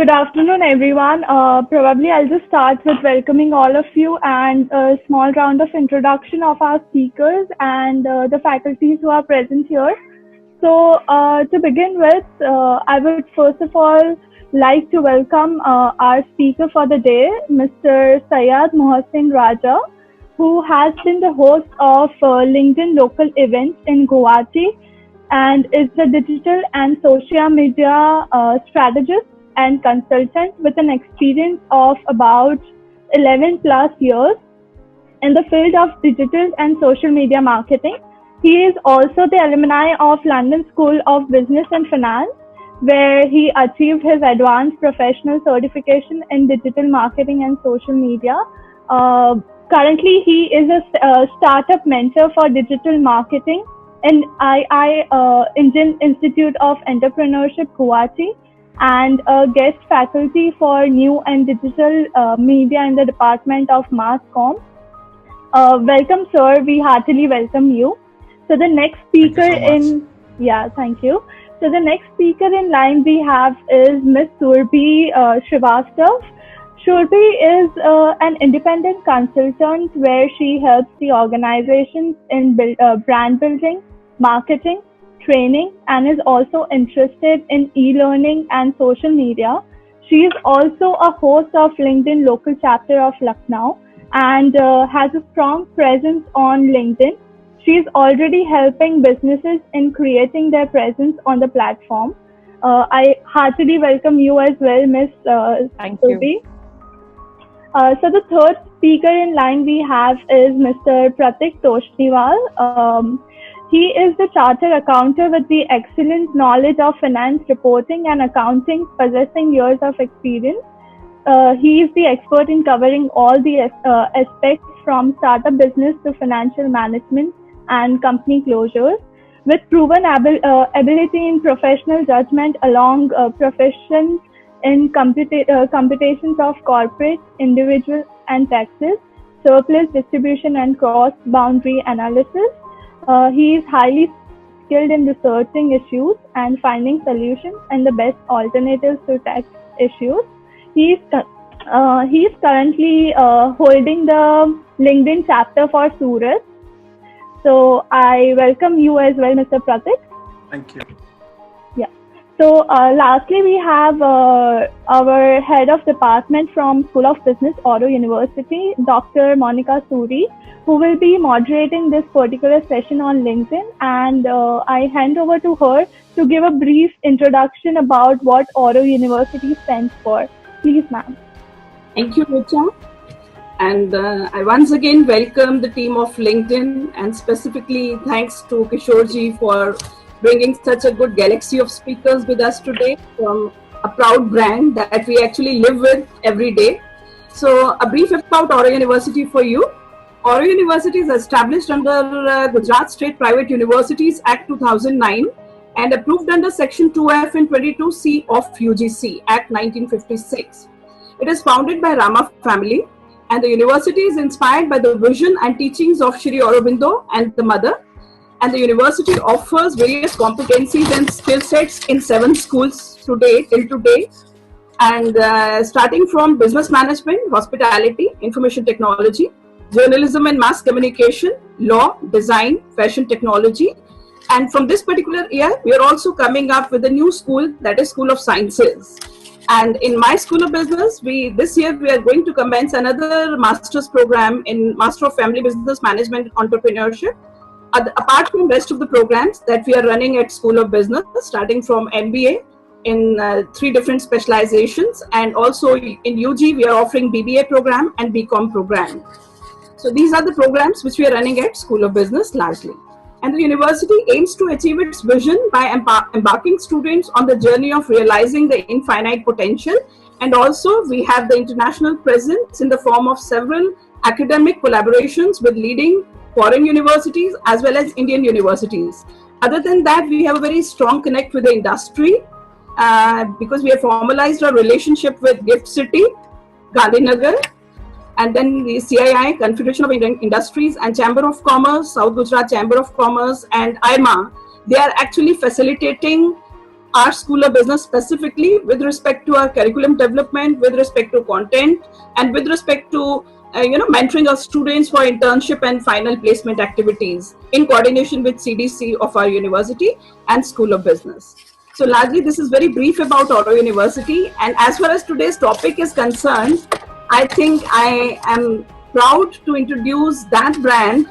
Good afternoon, everyone. Probably I'll just start with welcoming all of you and a small round of introduction of our speakers and the faculties who are present here. To begin with, I would first of all like to welcome our speaker for the day, Mr. Syed Mohsin Raja, who has been the host of LinkedIn local events in Guwahati and is the digital and social media strategist and consultant with an experience of about 11 plus years in the field of digital and social media marketing. He is also the alumni of London School of Business and Finance, where he achieved his advanced professional certification in digital marketing and social media. Currently, he is a startup mentor for digital marketing in Indian Institute of Entrepreneurship, Guwahati, and a guest faculty for new and digital media in the Department of Mass Comm. Welcome, sir. We heartily welcome you. So the next speaker thank you. So the next speaker in line we have is Ms. Surbhi Srivastav. Surbhi is an independent consultant where she helps the organizations in brand building, marketing, training, and is also interested in e-learning and social media. She is also a host of LinkedIn local chapter of Lucknow and has a strong presence on LinkedIn. She is already helping businesses in creating their presence on the platform. I heartily welcome you as well, Ms. Thank Surbhi. you. So the third speaker in line we have is Mr. Pratik Toshniwal. He is the chartered accountant with the excellent knowledge of finance reporting and accounting, possessing years of experience. He is the expert in covering all the aspects from startup business to financial management and company closures. With proven ability in professional judgment along professions in computations of corporate, individual and taxes, surplus distribution and cross-boundary analysis. He is highly skilled in researching issues and finding solutions and the best alternatives to tax issues. He is currently holding the LinkedIn chapter for Surat. So I welcome you as well, Mr. Pratik. Thank you. Yeah. So lastly, we have our head of department from School of Business, Oro University, Dr. Monica Suri, who will be moderating this particular session on LinkedIn. And I hand over to her to give a brief introduction about what Oro University stands for. Please, ma'am. Thank you, Richa. And I once again welcome the team of LinkedIn, and specifically thanks to Kishorji for bringing such a good galaxy of speakers with us today from a proud brand that we actually live with every day. So a brief about Oro University for you. Oro University is established under Gujarat State Private Universities Act 2009 and approved under Section 2F and 22C of UGC Act 1956. It is founded by Rama family, and the university is inspired by the vision and teachings of Shri Aurobindo and the mother. And the university offers various competencies and skill sets in 7 schools till today. And starting from business management, hospitality, information technology, journalism and mass communication, law, design, fashion technology. And from this particular year, we are also coming up with a new school, that is School of Sciences. And in my School of Business, this year we are going to commence another master's program in Master of Family Business Management Entrepreneurship. Apart from rest of the programs that we are running at School of Business, starting from MBA in 3 different specializations, and also in UG we are offering BBA program and BCom program. So these are the programs which we are running at School of Business largely. And the university aims to achieve its vision by embarking students on the journey of realizing the infinite potential. And also we have the international presence in the form of several academic collaborations with leading foreign universities as well as Indian universities. Other than that, we have a very strong connect with the industry because we have formalized our relationship with Gift City, Gandhinagar, and then the CII, Confederation of Indian Industries, and Chamber of Commerce, South Gujarat Chamber of Commerce, and IMA. They are actually facilitating our School of Business specifically with respect to our curriculum development, with respect to content, and with respect to mentoring our students for internship and final placement activities in coordination with CDC of our university and School of Business. So largely this is very brief about Oro University, and as far as today's topic is concerned, I think I am proud to introduce that brand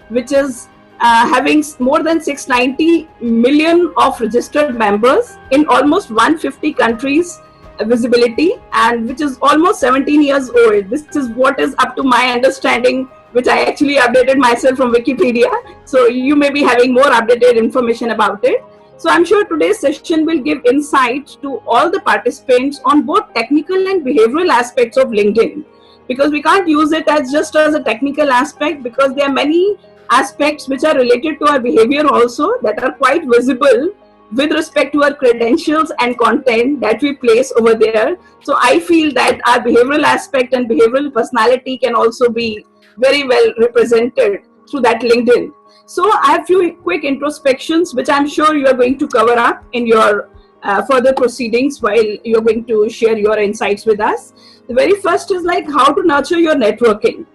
which is having more than 690 million of registered members in almost 150 countries visibility, and which is almost 17 years old. This is what is up to my understanding, which I actually updated myself from Wikipedia. So you may be having more updated information about it. So I'm sure today's session will give insight to all the participants on both technical and behavioral aspects of LinkedIn, because we can't use it as just as a technical aspect, because there are many aspects which are related to our behavior also that are quite visible with respect to our credentials and content that we place over there. So I feel that our behavioral aspect and behavioral personality can also be very well represented through that LinkedIn. So I have a few quick introspections which I'm sure you are going to cover up in your further proceedings while you're going to share your insights with us. The very first is like how to nurture your networking,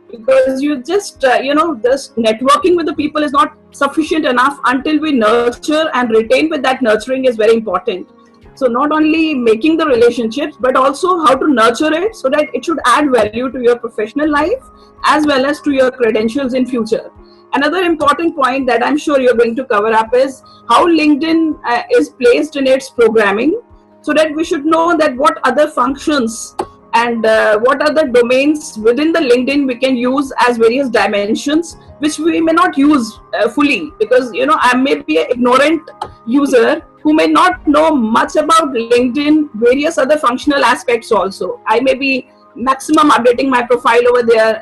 because you just just networking with the people is not sufficient enough until we nurture and retain. With that, nurturing is very important. So not only making the relationships, but also how to nurture it so that it should add value to your professional life as well as to your credentials in future. Another important point that I'm sure you're going to cover up is how LinkedIn is placed in its programming, so that we should know that what other functions and what are the domains within the LinkedIn we can use as various dimensions, which we may not use fully, because I may be an ignorant user who may not know much about LinkedIn, various other functional aspects also. I may be maximum updating my profile over there,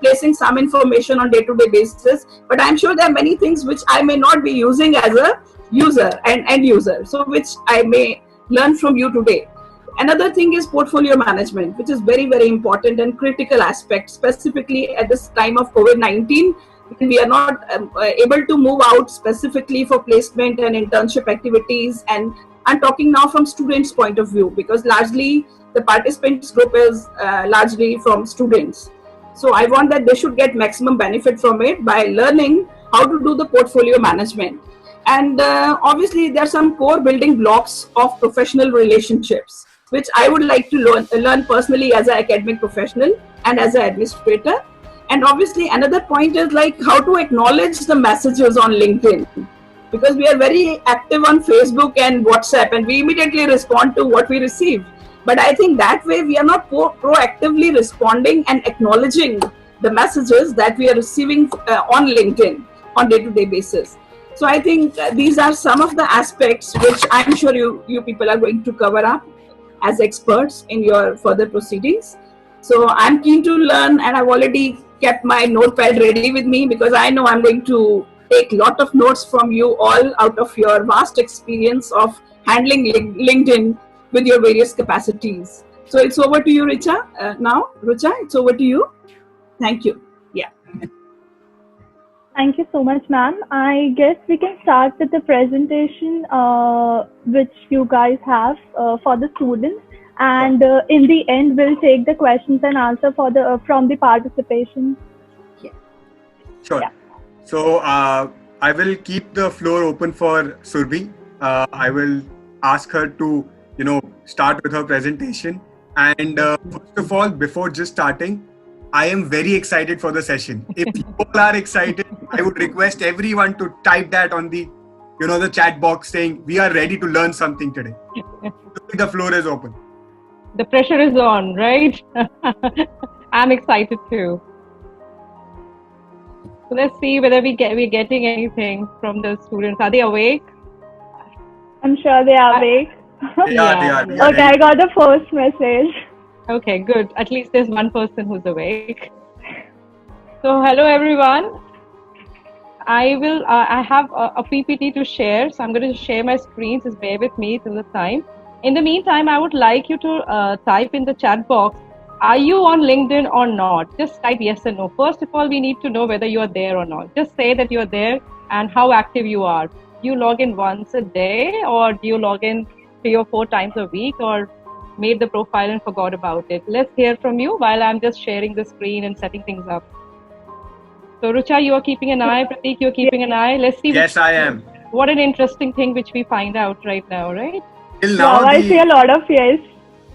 placing some information on day-to-day basis, but I'm sure there are many things which I may not be using as a user and end user, so which I may learn from you today. Another thing is portfolio management, which is very, very important and critical aspect, specifically at this time of COVID-19. We are not able to move out specifically for placement and internship activities. And I'm talking now from students' point of view, because largely the participants group is largely from students. So I want that they should get maximum benefit from it by learning how to do the portfolio management. And obviously there are some core building blocks of professional relationships, which I would like to learn personally as an academic professional and as an administrator. And obviously another point is like how to acknowledge the messages on LinkedIn, because we are very active on Facebook and WhatsApp and we immediately respond to what we receive. But I think that way we are not proactively responding and acknowledging the messages that we are receiving on LinkedIn on day-to-day basis. So I think these are some of the aspects which I'm sure you people are going to cover up as experts in your further proceedings. So I'm keen to learn, and I've already kept my notepad ready with me, because I know I'm going to take a lot of notes from you all out of your vast experience of handling LinkedIn with your various capacities. So it's over to you, Richa. Now, Richa, it's over to you. Thank you. Yeah. Thank you so much, ma'am. I guess we can start with the presentation which you guys have for the students, and in the end we'll take the questions and answer for the from the participation. Yeah. Sure. Yeah. So I will keep the floor open for Surbhi. I will ask her to start with her presentation. And first of all, before just starting, I am very excited for the session. If people are excited, I would request everyone to type that on the, the chat box saying, we are ready to learn something today. The floor is open. The pressure is on, right? I'm excited too. So let's see whether we're getting anything from the students. Are they awake? I'm sure they are awake. They are. Okay, I got the first message. Okay, good. At least there's one person who's awake. So hello everyone. I have a PPT to share, so I'm going to share my screen. Just bear with me till the time. In the meantime, I would like you to type in the chat box, are you on LinkedIn or not? Just type yes or no. First of all, we need to know whether you are there or not. Just say that you are there and how active you are. Do you log in once a day, or do you log in 3 or 4 times a week, or made the profile and forgot about it? Let's hear from you while I'm just sharing the screen and setting things up. So Rucha, you are keeping an eye. Prateek, you're keeping an eye. Let's see. Yes, I am. What an interesting thing which we find out right now, right? Till now, Wow, I see a lot of yes.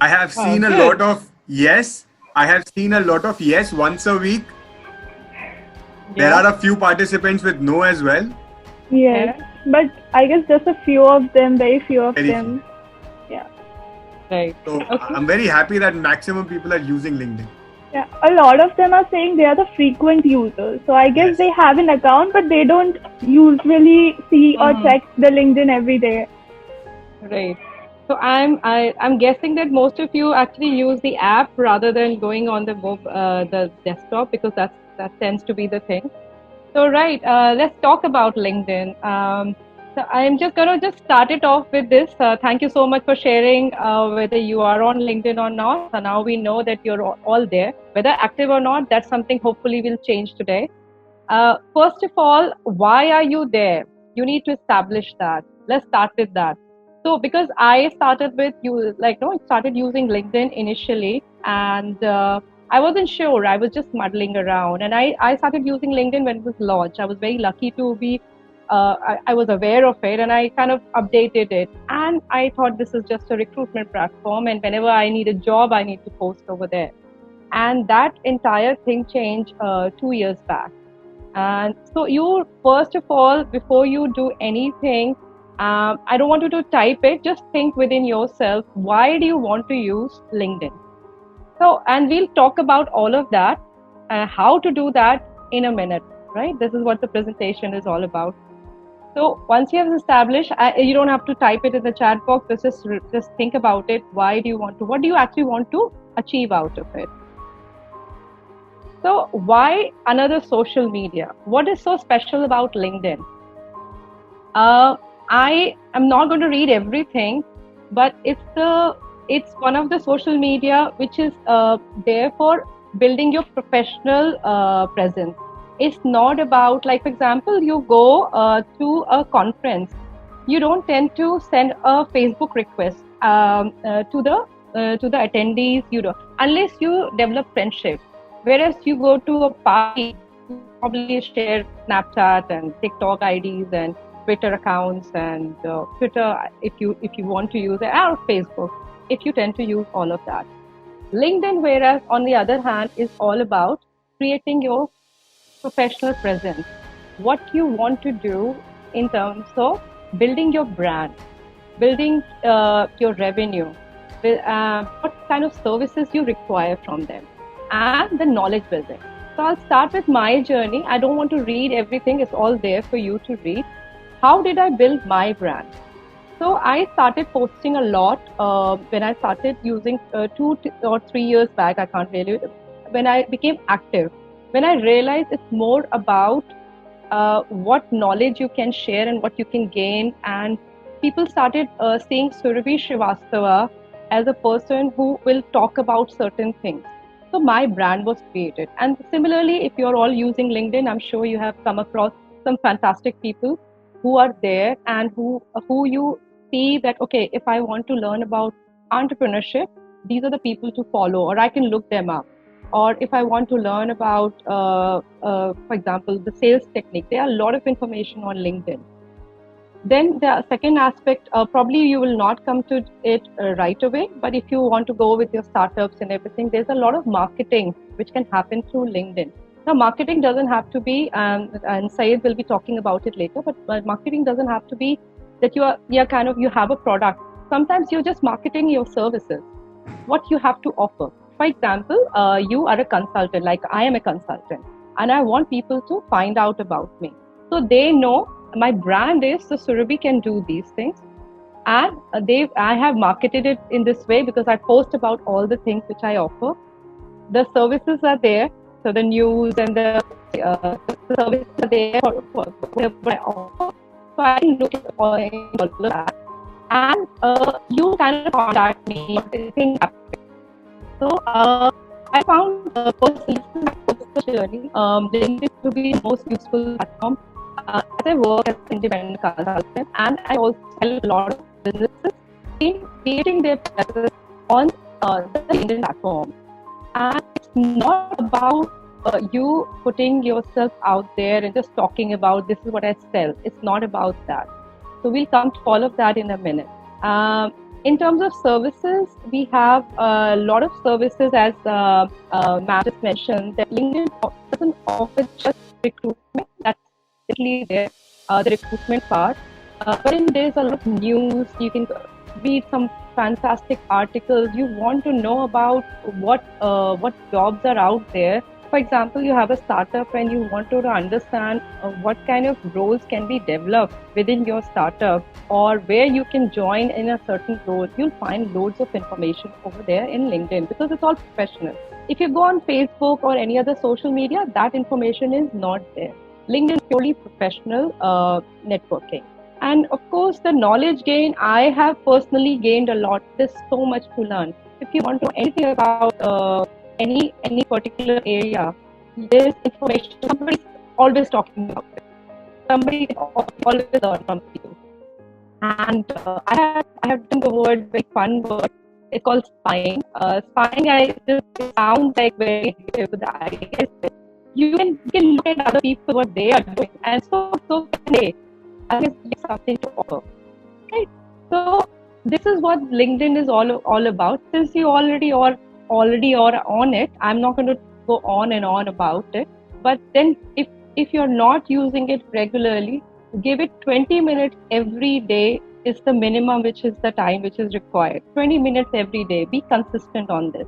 I have seen a good. lot of yes. I have seen a lot of yes once a week. There are a few participants with no as well. Yes. Yeah. But I guess just a few of them, very few of Very them. Yeah. Right. So Okay. I'm very happy that maximum people are using LinkedIn. Yeah. A lot of them are saying they are the frequent users. So I guess Yes. they have an account, but they don't usually see or check the LinkedIn every day. Right. So I'm guessing that most of you actually use the app rather than going on the desktop, because that tends to be the thing. So right, let's talk about LinkedIn. So I'm just gonna just start it off with this. Thank you so much for sharing whether you are on LinkedIn or not. So now we know that you're all there. Whether active or not, that's something hopefully will change today. First of all, why are you there? You need to establish that. Let's start with that. So because I started with started using LinkedIn initially, and I wasn't sure. I was just muddling around, and I started using LinkedIn when it was launched. I was very lucky to be. I was aware of it, and I kind of updated it. And I thought this is just a recruitment platform, and whenever I need a job, I need to post over there. And that entire thing changed 2 years back. And so you, first of all, before you do anything, I don't want you to type it, just think within yourself, why do you want to use LinkedIn? So, and we'll talk about all of that, how to do that in a minute, right? This is what the presentation is all about. So once you have established, you don't have to type it in the chat box, just think about it. Why do you want to, what do you actually want to achieve out of it? So why another social media? What is so special about LinkedIn? I am not going to read everything, but it's one of the social media which is there for building your professional presence. It's not about, like, for example, you go to a conference, you don't tend to send a Facebook request to the attendees, unless you develop friendship. Whereas you go to a party, you probably share Snapchat and TikTok IDs and Twitter accounts and Twitter if you want to use it, or Facebook if you tend to use all of that. LinkedIn, whereas on the other hand, is all about creating your professional presence. What you want to do in terms of building your brand, building your revenue, what kind of services you require from them, and the knowledge building. So I'll start with my journey. I don't want to read everything, it's all there for you to read. How did I build my brand? So I started posting a lot when I started using 2 or 3 years back, I can't really, when I became active, when I realized it's more about what knowledge you can share and what you can gain, and people started seeing Surabhi Srivastava as a person who will talk about certain things. So my brand was created. And similarly, if you're all using LinkedIn, I'm sure you have come across some fantastic people who are there and who you see that, okay, if I want to learn about entrepreneurship, these are the people to follow, or I can look them up. Or if I want to learn about, for example, the sales technique, there are a lot of information on LinkedIn. Then the second aspect, probably you will not come to it right away, but if you want to go with your startups and everything, there's a lot of marketing which can happen through LinkedIn. Now, marketing doesn't have to be, and Syed will be talking about it later, but marketing doesn't have to be that you have a product. Sometimes you're just marketing your services, what you have to offer. For example, you are a consultant, like I am a consultant, and I want people to find out about me. So they know my brand is, so Surabhi can do these things. And I have marketed it in this way because I post about all the things which I offer. The services are there. So the news and the services are there for what I offer. So I can look at all of that. And you kind of contact me. So I found personal journey LinkedIn to be the most useful platform as I work as an independent consultant, and I also help a lot of businesses in creating their presence on the LinkedIn platform. And it's not about you putting yourself out there and just talking about this is what I sell. It's not about that. So we'll come to all of that in a minute. In terms of services, we have a lot of services, as Matt just mentioned, that LinkedIn doesn't offer just recruitment. That's definitely there, the recruitment part. But then there's a lot of news. You can read some fantastic articles. You want to know about what jobs are out there. For example, you have a startup and you want to understand what kind of roles can be developed within your startup, or where you can join in a certain role. You'll find loads of information over there in LinkedIn because it's all professional. If you go on Facebook or any other social media, that information is not there. LinkedIn is purely professional networking. And of course, the knowledge gain, I have personally gained a lot. There's so much to learn. If you want to know anything about any particular area, there's information. Somebody's always talking about it. Somebody always learn from you. And I have done the word, very fun word. It's called spying. Spying, I just sound like very negative, but the idea is you can look at other people, what they are doing, and so can they. I guess there's something to offer, right? So this is what LinkedIn is all about. Since you already are on it, I'm not going to go on and on about it. But then, if you're not using it regularly, give it 20 minutes every day is the minimum, which is the time which is required. 20 minutes every day. Be consistent on this.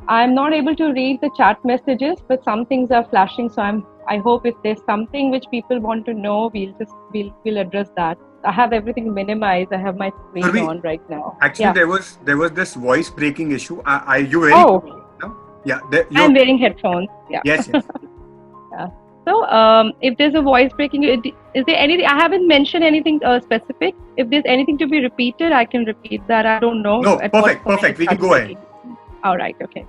I'm not able to read the chat messages, but some things are flashing. So I hope if there's something which people want to know, we'll address that. I have everything minimized. I have my screen on right now. Actually, there was this voice breaking issue. Are you wearing? Oh, no? Yeah. I'm wearing headphones. Yeah. Yes. Yeah. So, if there's a voice breaking, is there anything? I haven't mentioned anything specific. If there's anything to be repeated, I can repeat that. I don't know. No, perfect. We can go ahead. All right. Okay.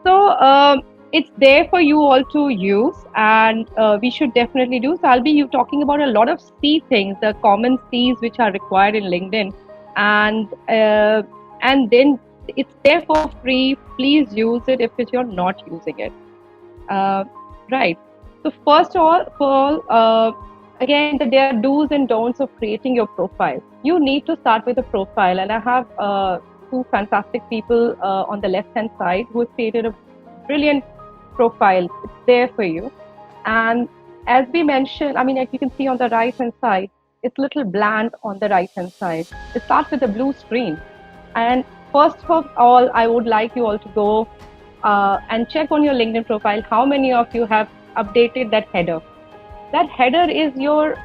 So, it's there for you all to use, and we should definitely do. So I'll be talking about a lot of C things, the common C's which are required in LinkedIn, and then it's there for free. Please use it if you're not using it. Right. So first of all, again, there are do's and don'ts of creating your profile. You need to start with a profile, and I have two fantastic people on the left-hand side who have created a brilliant profile. It's there for you. And as we mentioned, I mean, as you can see on the right-hand side, it's a little bland on the right-hand side. It starts with a blue screen. And first of all, I would like you all to go and check on your LinkedIn profile how many of you have updated that header. That header is your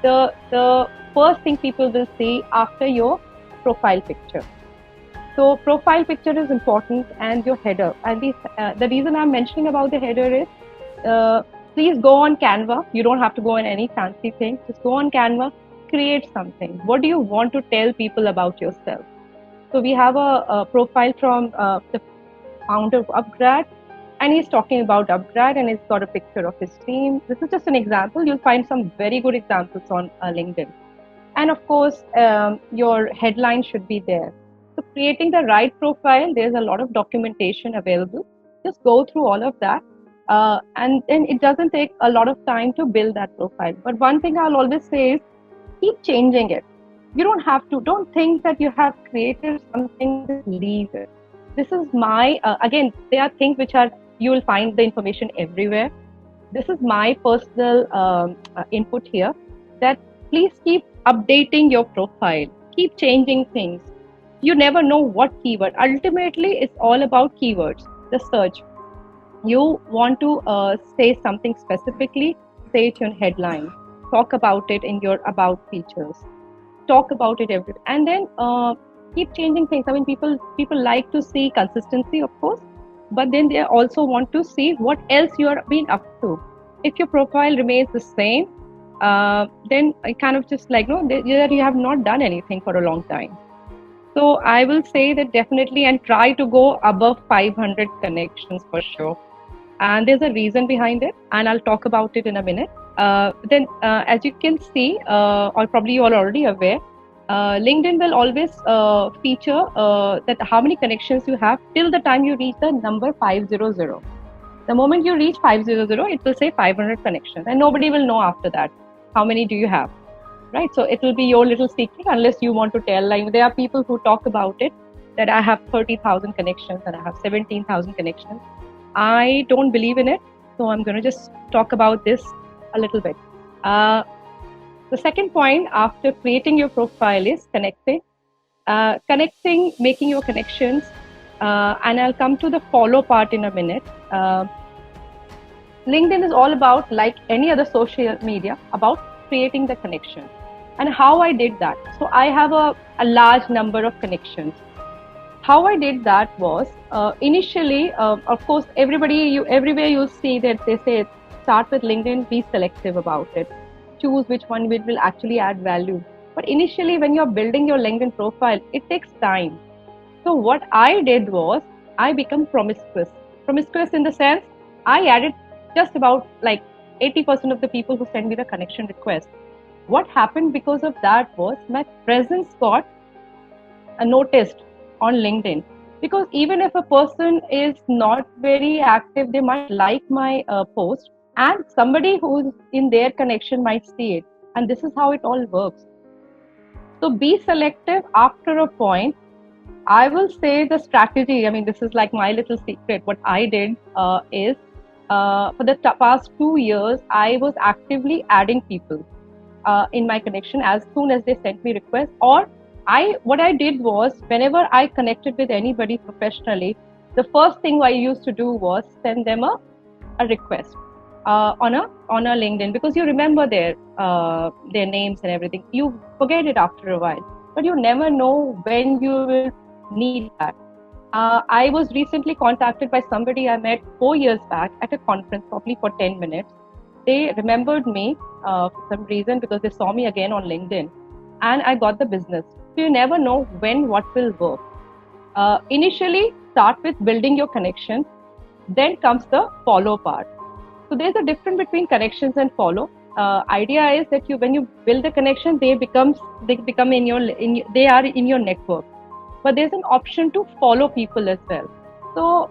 the first thing people will see after your profile picture. So profile picture is important, and your header. And the reason I'm mentioning about the header is, please go on Canva. You don't have to go on any fancy thing. Just go on Canva, create something. What do you want to tell people about yourself? So we have a profile from the founder of Upgrad, and he's talking about Upgrad, and he's got a picture of his team. This is just an example. You'll find some very good examples on LinkedIn. And of course, your headline should be there. So creating the right profile, there's a lot of documentation available. Just go through all of that. And then it doesn't take a lot of time to build that profile. But one thing I'll always say is keep changing it. You don't think that you have created something, just leave it. This is my, again, there are things which you will find the information everywhere. This is my personal input here, that please keep updating your profile. Keep changing things. You never know what keyword. Ultimately, it's all about keywords, the search. You want to say something specifically, say it in your headline. Talk about it in your about features. Talk about it every, and then keep changing things. I mean, people like to see consistency, of course, but then they also want to see what else you are being up to. If your profile remains the same, then I kind of just like, no, you have not done anything for a long time. So I will say that definitely, and try to go above 500 connections for sure. and there's a reason behind it, and I'll talk about it in a minute. Then, as you can see, or probably you are already aware, LinkedIn will always feature that how many connections you have till the time you reach the number 500. The moment you reach 500, it will say 500 connections, and nobody will know after that how many do you have, right? So it will be your little secret unless you want to tell. Like, there are people who talk about it, that I have 30,000 connections and I have 17,000 connections. I don't believe in it, so I'm going to just talk about this a little bit. The second point after creating your profile is connecting. Making your connections, and I'll come to the follow part in a minute. LinkedIn is all about, like any other social media, about creating the connection. And how I did that. So I have a large number of connections. How I did that was, initially, of course, everywhere you'll see that they say, start with LinkedIn, be selective about it. Choose which one will actually add value. But initially, when you're building your LinkedIn profile, it takes time. So what I did was, I become promiscuous. Promiscuous in the sense, I added just about like 80% of the people who send me the connection request. What happened because of that was, my presence got noticed on LinkedIn. Because even if a person is not very active, they might like my post, and somebody who's in their connection might see it. And this is how it all works. So be selective after a point. I will say the strategy, I mean, this is like my little secret. What I did is, for the past 2 years, I was actively adding people in my connection as soon as they sent me requests. Or what I did was, whenever I connected with anybody professionally, the first thing I used to do was send them a request on a LinkedIn, because you remember their names and everything. You forget it after a while, but you never know when you will need that. I was recently contacted by somebody I met 4 years back at a conference, probably for 10 minutes. They remembered me for some reason because they saw me again on LinkedIn, and I got the business. So you never know when what will work. Initially, start with building your connections, then comes the follow part. So there's a difference between connections and follow. Idea is that when you build a connection, they are in your network. But there's an option to follow people as well. So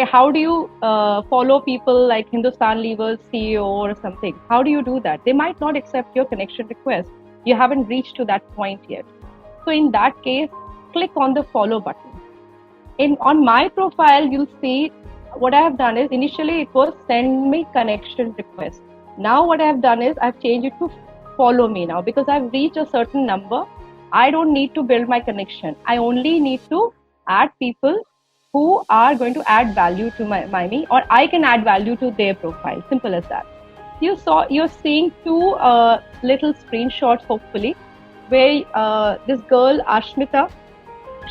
how do you follow people like Hindustan Lever's CEO or something? How do you do that? They might not accept your connection request. You haven't reached to that point yet. So in that case, click on the follow button. On my profile, you'll see what I have done is, initially it was send me connection request. Now what I have done is, I've changed it to follow me now, because I've reached a certain number. I don't need to build my connection. I only need to add people who are going to add value to me, or I can add value to their profile. Simple as that. You're seeing two little screenshots, hopefully, where this girl Ashmita,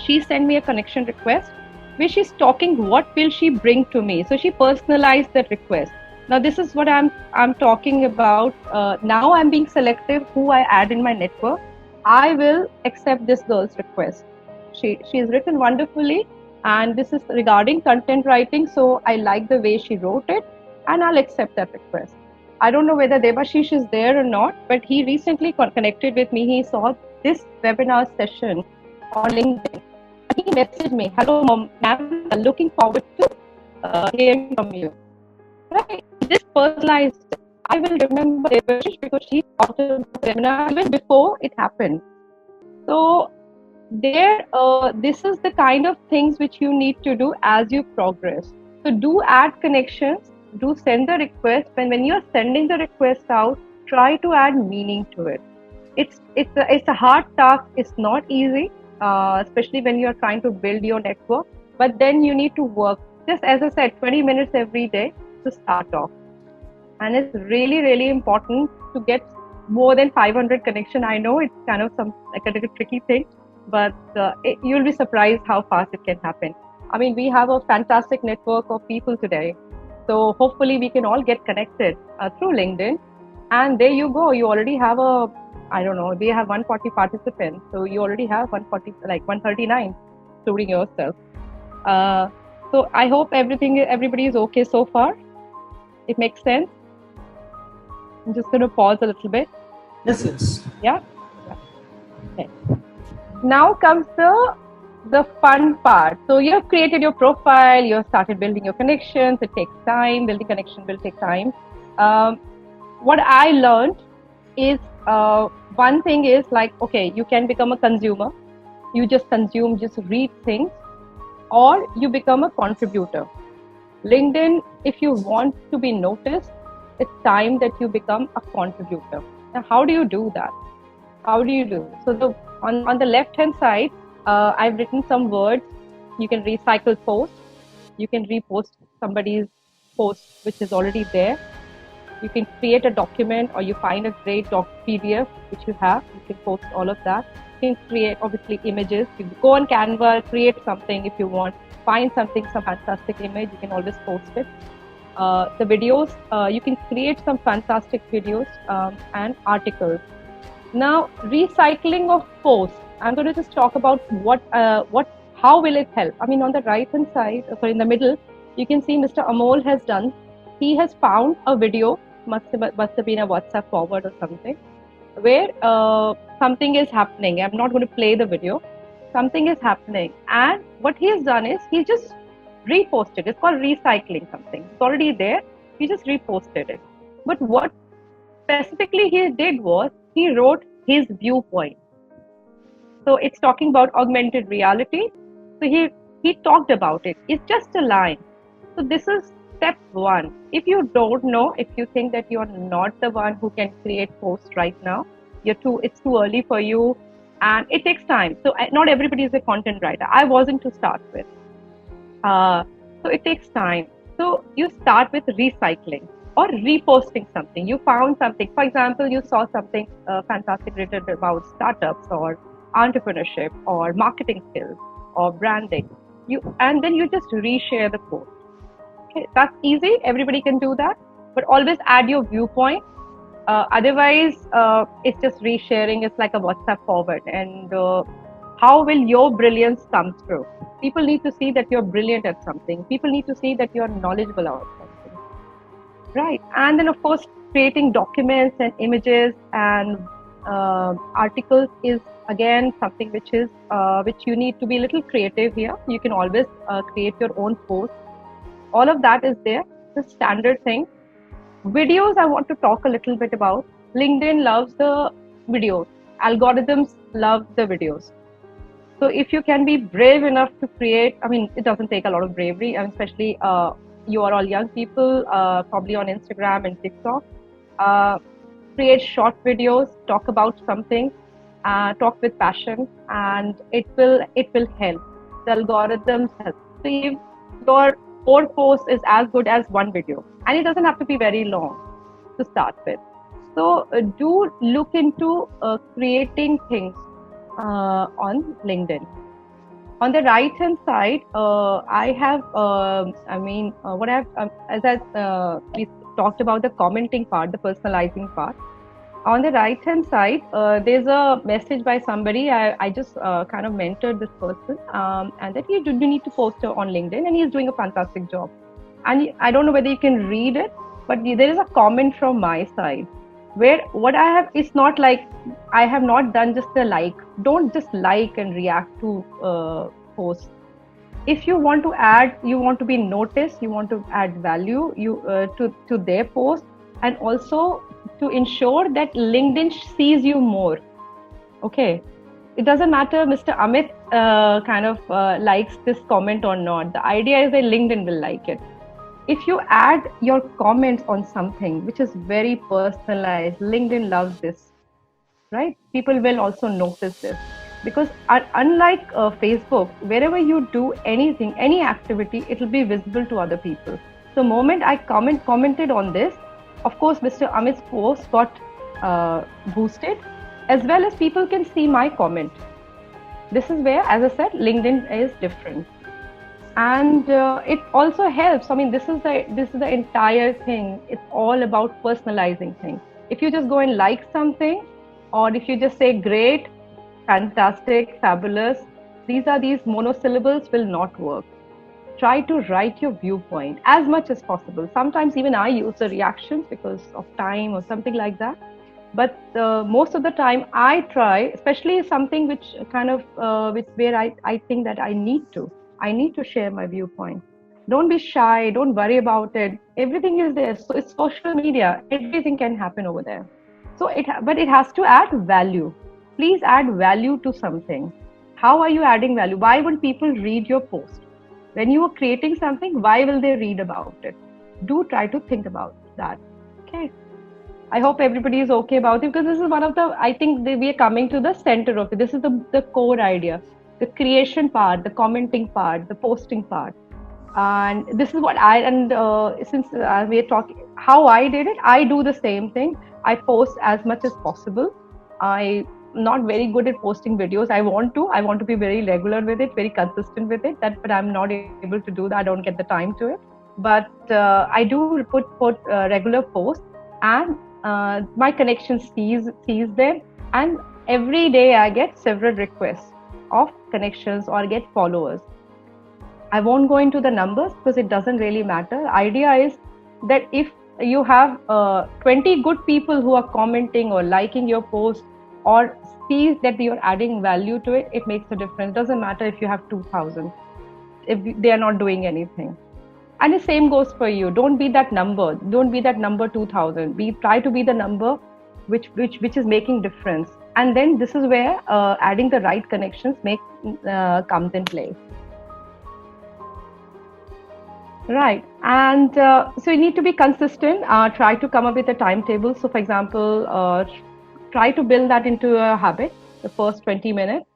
she sent me a connection request where she's talking what will she bring to me. So she personalized that request. Now this is what I'm talking about. Now I'm being selective who I add in my network. I will accept this girl's request. She's written wonderfully, and this is regarding content writing. So I like the way she wrote it, and I'll accept that request. I don't know whether Debashish is there or not, but he recently connected with me. He saw this webinar session on LinkedIn. He messaged me, "Hello, ma'am, looking forward to hearing from you." Right? This personalized. I will remember Debashish because she thought of the webinar even before it happened. So this is the kind of things which you need to do as you progress. So do add connections. Do send the request. When you're sending the request out, try to add meaning to it. It's a hard task. It's not easy, especially when you're trying to build your network. But then you need to work. Just as I said, 20 minutes every day to start off. And it's really, really important to get more than 500 connection. I know it's kind of a tricky thing, but you'll be surprised how fast it can happen. I mean, we have a fantastic network of people today. So hopefully we can all get connected through LinkedIn. And there you go. You already have we have 140 participants. So you already have 139, including yourself. So I hope everybody is okay so far. It makes sense? I'm just going to pause a little bit. Yes. Yeah? Okay. Now comes the fun part. So you have created your profile, you have started building your connections. It takes time. Building connection will take time. What I learned is one thing is like, okay, you can become a consumer. You just consume, just read things, or you become a contributor. LinkedIn, if you want to be noticed, it's time that you become a contributor. Now, how do you do that? How do you do? So on the left-hand side, I've written some words. You can recycle posts. You can repost somebody's post which is already there. You can create a document, or you find a great PDF which you have. You can post all of that. You can create, obviously, images. You go on Canva, create something if you want. Find something, some fantastic image. You can always post it. The videos, you can create some fantastic videos and articles. Now, recycling of posts. I'm going to just talk about how will it help. I mean, on the right-hand side, in the middle, you can see Mr. Amol has done. He has found a video, must have been a WhatsApp forward or something, where something is happening. I'm not going to play the video. Something is happening. And what he has done is he just reposted. It's called recycling something. It's already there. He just reposted it. But what specifically he did was he wrote his viewpoint. So it's talking about augmented reality. So he talked about it. It's just a line. So this is step one. If you don't know, if you think that you're not the one who can create posts right now, it's too early for you, and it takes time. So not everybody is a content writer. I wasn't to start with. So it takes time. So you start with recycling or reposting something. You found something. For example, you saw something fantastic written about startups or entrepreneurship or marketing skills or branding. And then you just reshare the post. Okay, that's easy. Everybody can do that. But always add your viewpoint. Otherwise, it's just resharing. It's like a WhatsApp forward. And how will your brilliance come through? People need to see that you're brilliant at something. People need to see that you're knowledgeable about something. Right. And then, of course, creating documents and images and articles is, again, something which you need to be a little creative here. You can always create your own post. All of that is there. The standard thing. Videos, I want to talk a little bit about. LinkedIn loves the videos. Algorithms love the videos. So if you can be brave enough to create, I mean, it doesn't take a lot of bravery, and especially you are all young people, probably on Instagram and TikTok. Create short videos, talk about something, talk with passion, and it will help. The algorithms help. So if your 4 posts is as good as 1 video, and it doesn't have to be very long to start with. So do look into creating things on LinkedIn. On the right hand side, I have, we talked about the commenting part, the personalizing part. On the right hand side, there's a message by somebody. I just kind of mentored this person, and that you need to post on LinkedIn, and he's doing a fantastic job. And I don't know whether you can read it, but there is a comment from my side where what I have, it's not like I have not done just a like. Don't just like and react to posts. If you want to add, you want to be noticed, you want to add value to their post, and also to ensure that LinkedIn sees you more. Okay, it doesn't matter Mr. Amit likes this comment or not. The idea is that LinkedIn will like it. If you add your comments on something which is very personalized, LinkedIn loves this, right? People will also notice this, because unlike Facebook, wherever you do anything, any activity, it will be visible to other people. So the moment I commented on this, of course, Mr. Amit's post got boosted, as well as people can see my comment. This is where, as I said, LinkedIn is different. And it also helps. I mean, this is the entire thing. It's all about personalizing things. If you just go and like something, or if you just say great, fantastic, fabulous, these monosyllables will not work. try to write your viewpoint as much as possible. Sometimes even I use the reactions because of time or something like that. But most of the time I try, especially something which kind of where I think that I need to share my viewpoint. Don't be shy. Don't worry about it. Everything is there. So it's social media. Everything can happen over there. So but it has to add value. Please add value to something. How are you adding value? Why would people read your post? When you are creating something, why will they read about it? Do try to think about that. Okay. I hope everybody is okay about it, because this is one of the, I think we are coming to the center of it. This is the core idea, the creation part, the commenting part, the posting part. And this is what since we are talking, how I did it, I do the same thing. I post as much as possible. I'm not very good at posting videos. I want to be very regular with it, very consistent with it. But I'm not able to do that. I don't get the time to it. But I do put regular posts, and my connection sees them. And every day I get several requests of connections or get followers. I won't go into the numbers because it doesn't really matter. The idea is that if you have 20 good people who are commenting or liking your post or see that you're adding value to it, it makes a difference. It doesn't matter if you have 2,000, if they are not doing anything. And the same goes for you. Don't be that number. Don't be that number 2,000. Try to be the number which is making difference. And then this is where adding the right connections comes in play. Right. And so you need to be consistent. Try to come up with a timetable. So for example, try to build that into a habit, the first 20 minutes.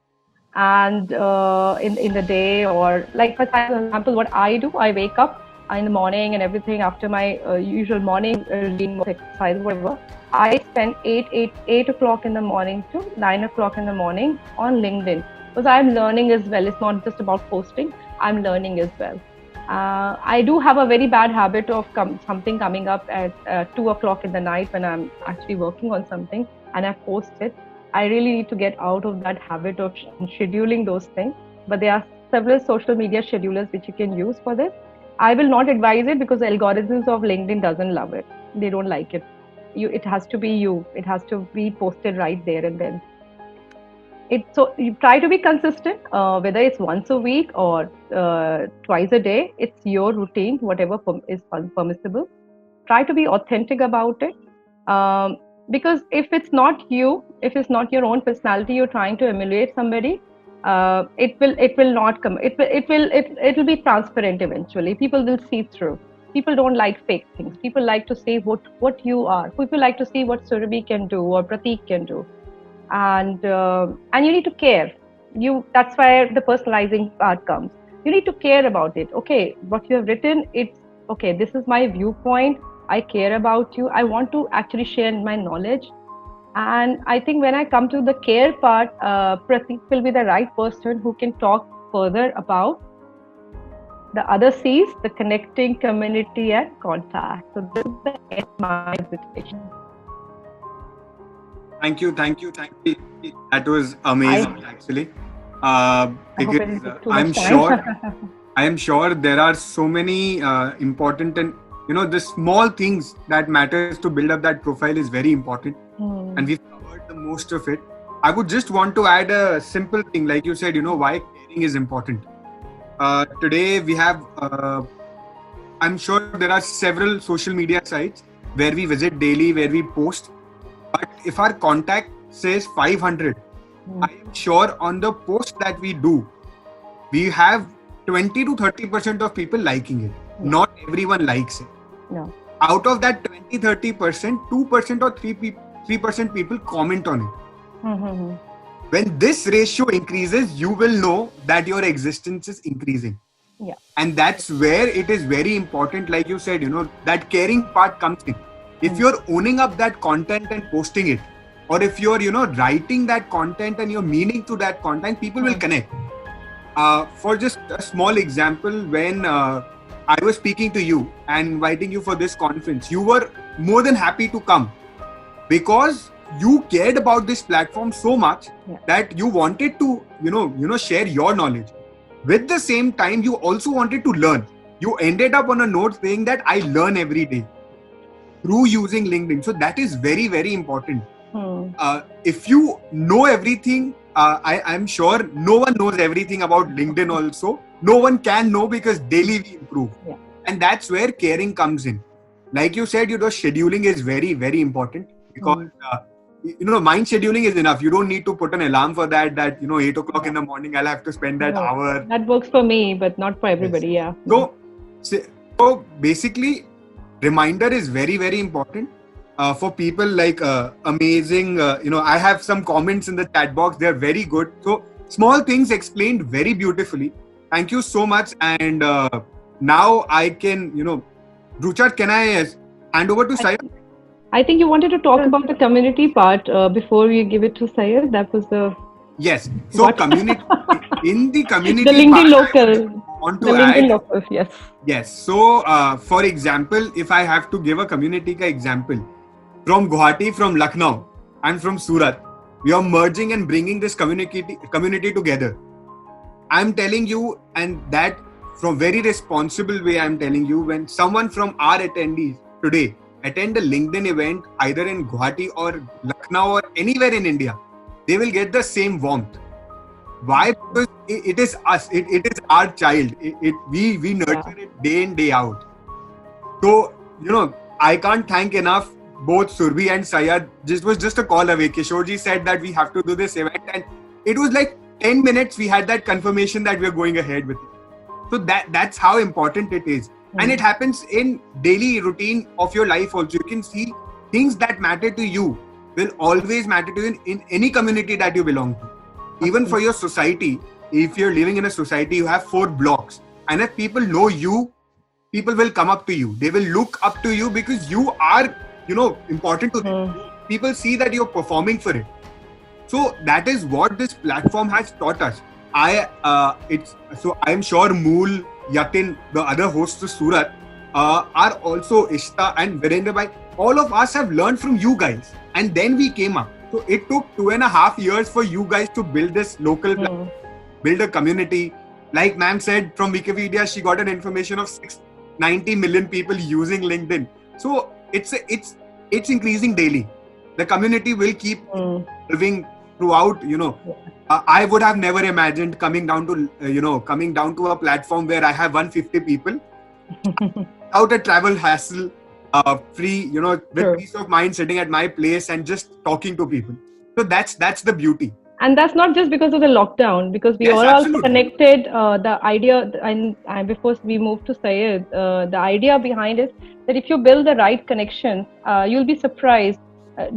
And in the day, or like for example, what I do, I wake up in the morning and everything after my usual morning routine, exercise, whatever. I spend 8 o'clock in the morning to 9 o'clock in the morning on LinkedIn, because I'm learning as well. It's not just about posting. I'm learning as well. I do have a very bad habit of something coming up at 2 o'clock in the night when I'm actually working on something and I post it. I really need to get out of that habit of scheduling those things. But there are several social media schedulers which you can use for this. I will not advise it because the algorithms of LinkedIn doesn't love it. They don't like it. It has to be you. It has to be posted right there and then. So you try to be consistent, whether it's once a week or twice a day. It's your routine, whatever is permissible. Try to be authentic about it. Because if it's not you, if it's not your own personality, you're trying to emulate somebody, it will not come. It will be transparent eventually. People will see through. People don't like fake things. People like to see what you are. People like to see what Surabhi can do or Prateek can do. And you need to care. That's where the personalizing part comes. You need to care about it. Okay, what you have written, it's okay. This is my viewpoint. I care about you. I want to actually share my knowledge. And I think when I come to the care part, Prateek will be the right person who can talk further about the other C's, the connecting, community, and contact. So this is my invitation. Thank you. That was amazing, actually. Because I am sure there are so many important and the small things that matters to build up that profile is very important, and we've covered the most of it. I would just want to add a simple thing, like you said, why caring is important. Today we have, I'm sure there are several social media sites where we visit daily, where we post. But if our contact says 500, I am sure on the post that we do, we have 20 to 30% of people liking it. Yeah. Not everyone likes it. No. Out of that 20-30%, 2% or 3% people comment on it. Mm-hmm. When this ratio increases, you will know that your existence is increasing. Yeah. And that's where it is very important, like you said, that caring part comes in. If you're owning up that content and posting it, or if you're, writing that content and you're meaning to that content, people will connect. For just a small example, when I was speaking to you and inviting you for this conference, you were more than happy to come because you cared about this platform so much that you wanted to, share your knowledge. with the same time, you also wanted to learn. You ended up on a note saying that I learn every day through using LinkedIn. So that is very, very important. If you know everything, I'm sure no one knows everything about LinkedIn also. No one can know because daily we improve. Yeah. And that's where caring comes in. Like you said, scheduling is very, very important because, mind scheduling is enough. You don't need to put an alarm for that, 8 o'clock in the morning, I'll have to spend that hour. That works for me, but not for everybody. Yes. Yeah. So basically, reminder is very, very important. For people like amazing, I have some comments in the chat box. They're very good. So small things explained very beautifully. Thank you so much. And now I can, Rucha, can I hand over to Syed? I think you wanted to talk about the community part before we give it to Syed. That was the... Yes. So community, in the community the LinkedIn part, local. Want to the add, LinkedIn local, yes. Yes. So for example, if I have to give a community example, from Guwahati, from Lucknow, and from Surat, we are merging and bringing this community together. I'm telling you, and that from very responsible way, I'm telling you, when someone from our attendees today attend a LinkedIn event, either in Guwahati or Lucknow or anywhere in India, they will get the same warmth. Why? Because it is us. It is our child. We nurture it day in, day out. So, I can't thank enough both Surbhi and Syed. This was just a call away. Kishorji said that we have to do this event, and it was like 10 minutes we had that confirmation that we're going ahead with it. So that's how important it is. And it happens in daily routine of your life also. You can see things that matter to you will always matter to you in any community that you belong to. Even for your society, if you're living in a society, you have 4 blocks. And if people know you, people will come up to you. They will look up to you because you are important to them. People see that you're performing for it. So that is what this platform has taught us. I'm sure Mool, Yatin, the other hosts of Surat, are also Ishta and Virendra Bhai. All of us have learned from you guys, and then we came up. So it took 2.5 years for you guys to build this local platform, build a community. Like ma'am said, from Wikipedia, she got an information of 690 million people using LinkedIn. So it's increasing daily. The community will keep living throughout. I would have never imagined coming down to a platform where I have 150 people without a travel hassle, free, with peace of mind, sitting at my place and just talking to people. So that's the beauty. And that's not just because of the lockdown, because we all also connected. The idea, and before we move to Syed, the idea behind it that if you build the right connections, you'll be surprised.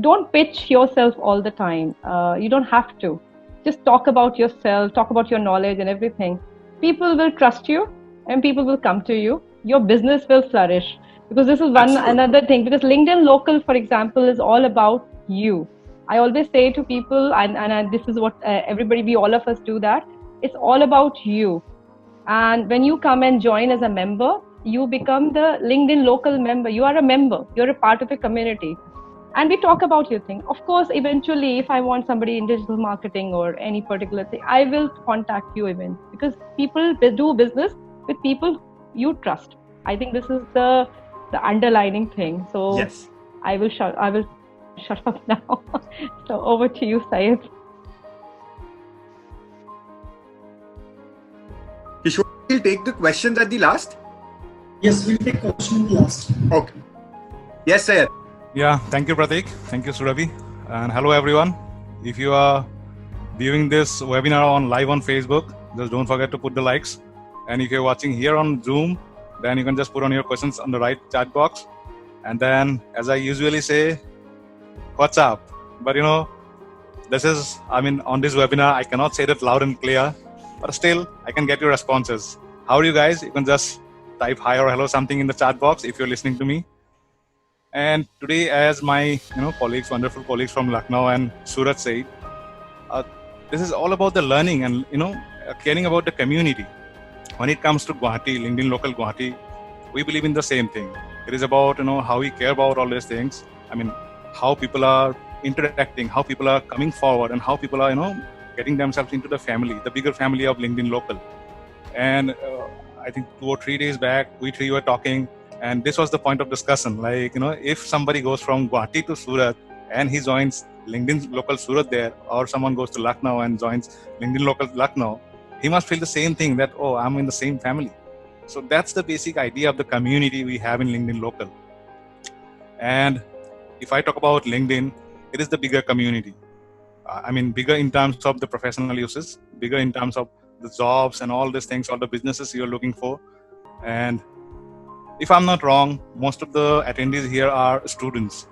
Don't pitch yourself all the time. You don't have to. Just talk about yourself, talk about your knowledge and everything. People will trust you and people will come to you. Your business will flourish. Because this is another thing. Because LinkedIn Local, for example, is all about you. I always say to people, and this is what all of us do that. It's all about you. And when you come and join as a member, you become the LinkedIn Local member. You are a member. You're a part of a community. And we talk about your thing. Of course, eventually, if I want somebody in digital marketing or any particular thing, I will contact you even. Because people do business with people you trust. I think this is the underlining thing. So yes. I will shut up now. So over to you, Syed. Kishore, we'll take the questions at the last. Yes, we'll take questions last. Okay. Yes, Syed. Yeah, thank you, Pratik. Thank you, Surabhi. And hello, everyone. If you are viewing this webinar live on Facebook, just don't forget to put the likes. And if you're watching here on Zoom, then you can just put on your questions on the right chat box. And then, as I usually say, what's up? But on this webinar, I cannot say that loud and clear, but still, I can get your responses. How are you guys? You can just type hi or hello something in the chat box if you're listening to me. And today, as my colleagues, wonderful colleagues from Lucknow and Surat said, this is all about the learning and caring about the community. When it comes to Guwahati, LinkedIn Local Guwahati, we believe in the same thing. It is about how we care about all these things. How people are interacting, how people are coming forward, and how people are getting themselves into the family, the bigger family of LinkedIn Local. And I think 2 or 3 days back, we three were talking, and this was the point of discussion. Like, if somebody goes from Guwahati to Surat and he joins LinkedIn local Surat there, or someone goes to Lucknow and joins LinkedIn local Lucknow, he must feel the same thing, that, oh, I'm in the same family. So that's the basic idea of the community we have in LinkedIn local. And if I talk about LinkedIn, it is the bigger community. Bigger in terms of the professional uses, bigger in terms of the jobs and all these things, all the businesses you're looking for. And if I'm not wrong, most of the attendees here are students.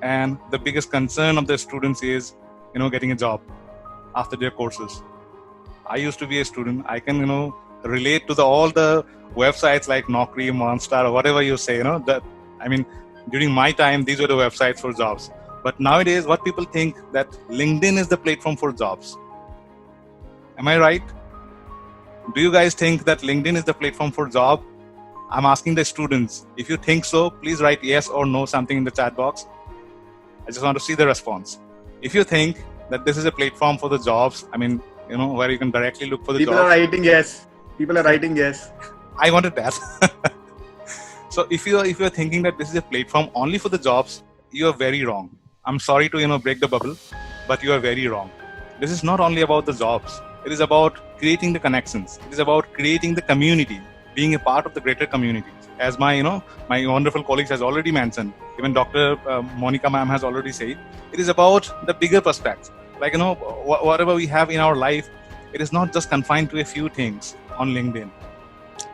And the biggest concern of the students is, getting a job after their courses. I used to be a student. I can, relate to all the websites like Naukri, Monster, or whatever you say, during my time, these were the websites for jobs. But nowadays, what people think that LinkedIn is the platform for jobs. Am I right? Do you guys think that LinkedIn is the platform for job? I'm asking the students. If you think so, please write yes or no something in the chat box. I just want to see the response. If you think that this is a platform for the jobs, where you can directly look for the People jobs. People are writing yes. I wanted that. So if you're thinking that this is a platform only for the jobs, you are very wrong. I'm sorry to break the bubble, but you are very wrong. This is not only about the jobs. It is about creating the connections. It is about creating the community, being a part of the greater community. As my wonderful colleagues has already mentioned, even Dr. Monica ma'am has already said, it is about the bigger perspective. Like, whatever we have in our life, it is not just confined to a few things on LinkedIn.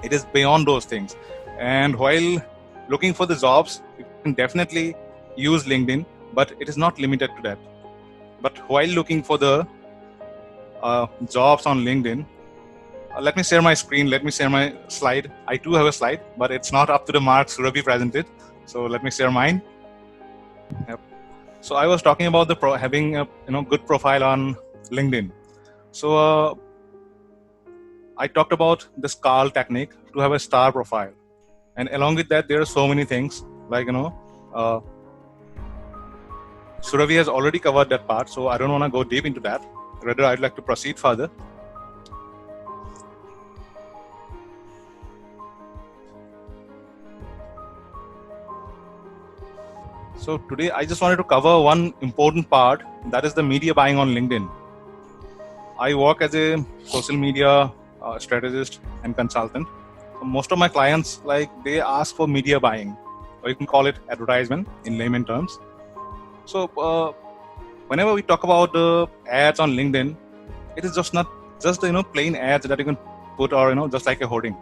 It is beyond those things. And while looking for the jobs, you can definitely use LinkedIn, but it is not limited to that. But while looking for the jobs on LinkedIn, let me share my screen. Let me share my slide. I do have a slide, but it's not up to the mark Surabhi presented. So let me share mine. Yep. So I was talking about having a good profile on LinkedIn. So I talked about the SCAL technique to have a star profile, and along with that, there are so many things like Surabhi has already covered that part, so I don't want to go deep into that. Rather, I'd like to proceed further. So today, I just wanted to cover one important part, that is the media buying on LinkedIn. I work as a social media strategist and consultant. So most of my clients, they ask for media buying, or you can call it advertisement in layman terms. So whenever we talk about the ads on LinkedIn, it is just not just plain ads that you can put, or just like a hoarding.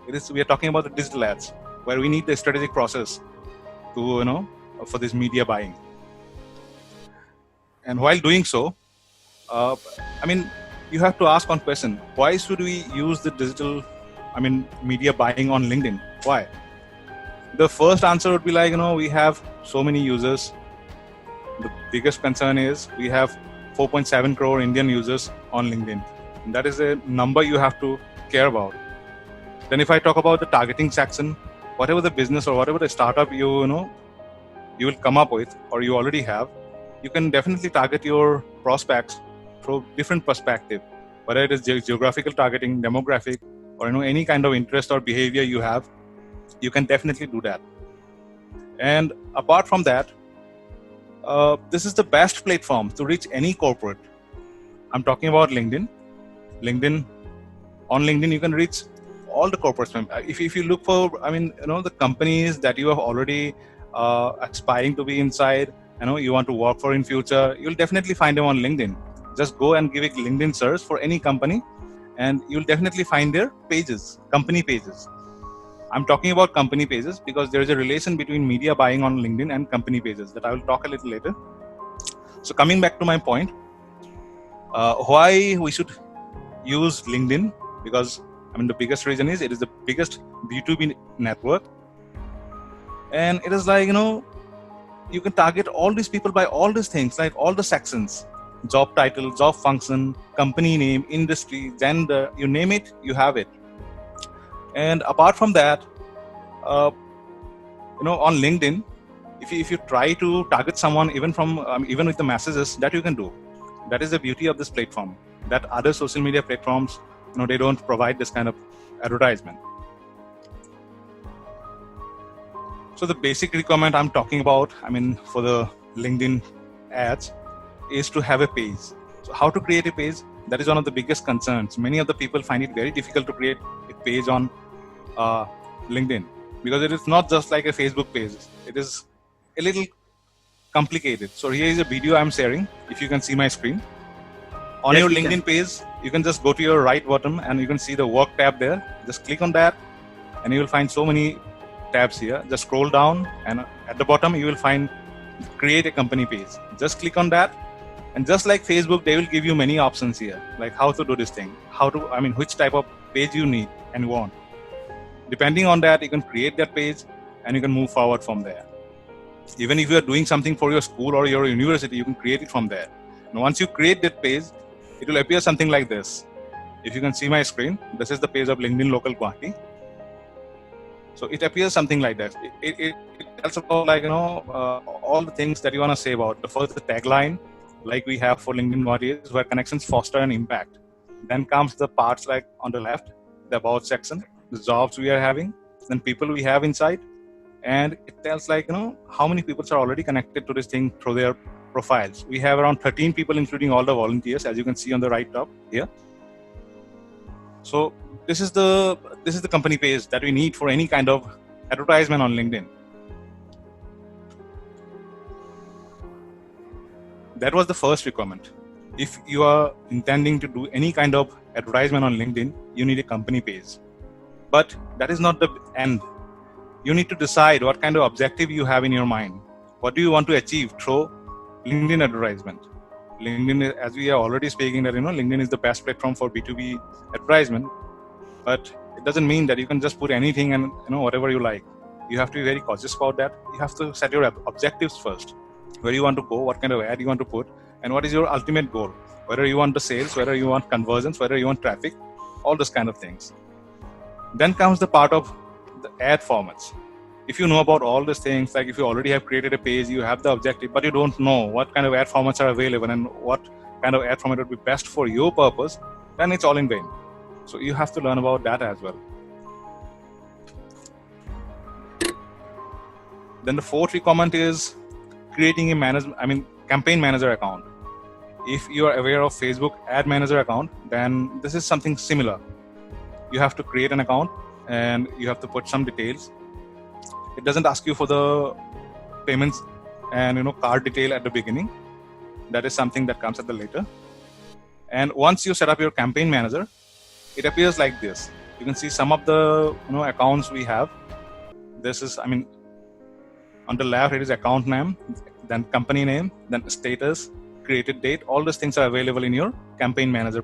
We are talking about the digital ads, where we need the strategic process to for this media buying. And while doing so, you have to ask one question: why should we use the digital, media buying on LinkedIn? Why? The first answer would be we have so many users. The biggest concern is we have 4.7 crore Indian users on LinkedIn. And that is a number you have to care about. Then if I talk about the targeting section, whatever the business or whatever the startup you will come up with, or you already have, you can definitely target your prospects through different perspective, whether it is geographical targeting, demographic, or any kind of interest or behavior you have, you can definitely do that. And apart from that, this is the best platform to reach any corporate. I'm talking about LinkedIn. On LinkedIn, you can reach all the corporates. If you look for, the companies that you have already aspiring to be inside, you want to work for in future, you'll definitely find them on LinkedIn. Just go and give a LinkedIn search for any company, and you'll definitely find their pages, company pages. I'm talking about company pages because there is a relation between media buying on LinkedIn and company pages that I will talk a little later. So coming back to my point, why we should use LinkedIn, because the biggest reason is it is the biggest B2B network, and it is you can target all these people by all these things, like all the sections: job title, job function, company name, industry, gender, you name it, you have it. And apart from that, on LinkedIn, if you try to target someone even with the messages, that you can do. That is the beauty of this platform, that other social media platforms, they don't provide this kind of advertisement. So the basic requirement I'm talking about, for the LinkedIn ads, is to have a page. So how to create a page? That is one of the biggest concerns. Many of the people find it very difficult to create a page on LinkedIn, because it is not just like a Facebook page. It is a little complicated. So here is a video I'm sharing. If you can see my screen. On your LinkedIn page, you can just go to your right bottom and you can see the work tab there. Just click on that and you will find so many tabs here. Just scroll down and at the bottom you will find create a company page. Just click on that, and just like Facebook, they will give you many options here, like how to do this thing, which type of page you need and want. Depending on that, you can create that page and you can move forward from there. Even if you are doing something for your school or your university, you can create it from there. And once you create that page, it will appear something like this. If you can see my screen, this is the page of LinkedIn Local Guwahati. So it appears something like that. It tells about all the things that you want to say about. The first, the tagline, like we have for LinkedIn Guwahati, is where connections foster an impact. Then comes the parts like on the left, the about section, the jobs we are having, then people we have inside, and it tells how many people are already connected to this thing through their profiles. We have around 13 people, including all the volunteers, as you can see on the right top here. So this is the company page that we need for any kind of advertisement on LinkedIn. That was the first requirement. If you are intending to do any kind of advertisement on LinkedIn, you need a company page. But that is not the end. You need to decide what kind of objective you have in your mind. What do you want to achieve through LinkedIn advertisement? LinkedIn, as we are already speaking, that LinkedIn is the best platform for B2B advertisement. But it doesn't mean that you can just put anything and whatever you like. You have to be very cautious about that. You have to set your objectives first. Where you want to go, what kind of ad you want to put, and what is your ultimate goal. Whether you want the sales, whether you want conversions, whether you want traffic, all those kind of things. Then comes the part of the ad formats. If you know about all these things, like if you already have created a page, you have the objective, but you don't know what kind of ad formats are available and what kind of ad format would be best for your purpose, then it's all in vain. So you have to learn about that as well. Then the fourth requirement is creating a campaign manager account. If you are aware of Facebook ad manager account, then this is something similar. You have to create an account and you have to put some details. It doesn't ask you for the payments and card detail at the beginning. That is something that comes at the later. And once you set up your campaign manager, it appears like this. You can see some of the accounts we have. This is on the left it is account name, then company name, then status, created date. All these things are available in your campaign manager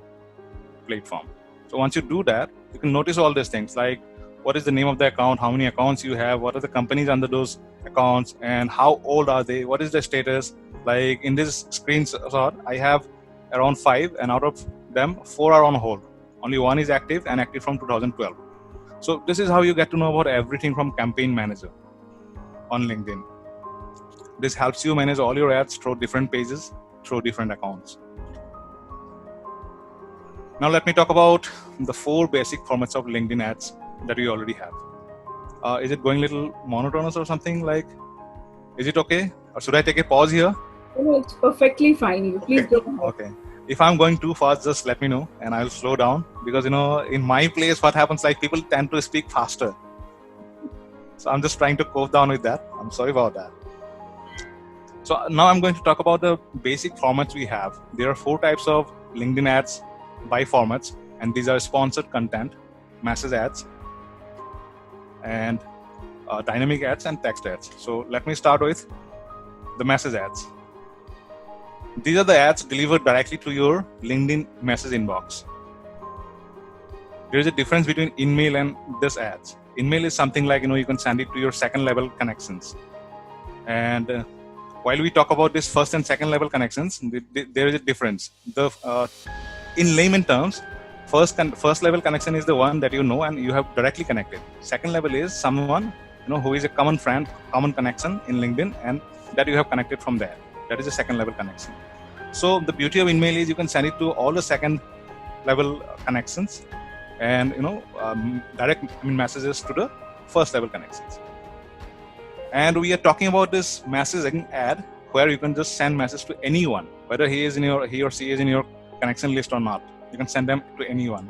platform. So once you do that, you can notice all these things like what is the name of the account, how many accounts you have, what are the companies under those accounts, and how old are they, what is the status. Like in this screenshot, I have around 5, and out of them 4 are on hold. Only 1 is active and active from 2012. So this is how you get to know about everything from campaign manager on LinkedIn. This helps you manage all your ads through different pages, through different accounts. Now let me talk about the 4 basic formats of LinkedIn ads that we already have. Is it going a little monotonous or something? Like, is it okay? Or should I take a pause here? No, it's perfectly fine. Please go ahead. Okay. If I'm going too fast, just let me know and I'll slow down. Because, in my place, what happens, like people tend to speak faster. So I'm just trying to cope down with that. I'm sorry about that. So now I'm going to talk about the basic formats we have. There are 4 types of LinkedIn ads by formats, and these are sponsored content, message ads, and dynamic ads and text ads. So let me start with the message ads. These are the ads delivered directly to your LinkedIn message inbox. There is a difference between InMail and this ads. InMail is something like, you can send it to your second level connections. And while we talk about this first and second level connections, there is a difference. In layman terms, first level connection is the one that you know and you have directly connected. Second level is someone who is a common friend, common connection in LinkedIn, and that you have connected from there. That is a second level connection. So the beauty of InMail is you can send it to all the second level connections, and direct messages to the first level connections. And we are talking about this messaging ad where you can just send message to anyone, whether he or she is in your connection list or not. You can send them to anyone.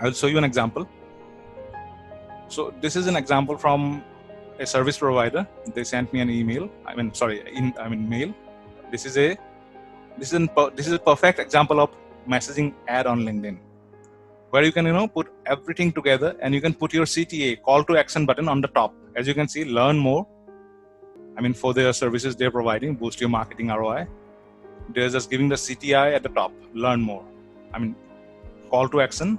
I will show you an example. So this is an example from a service provider. They sent me an email. Mail. This is a perfect example of messaging ad on LinkedIn, where you can put everything together, and you can put your CTA, call to action button, on the top. As you can see, learn more. For their services they're providing, boost your marketing ROI. They're just giving the CTI at the top, learn more. Call to action.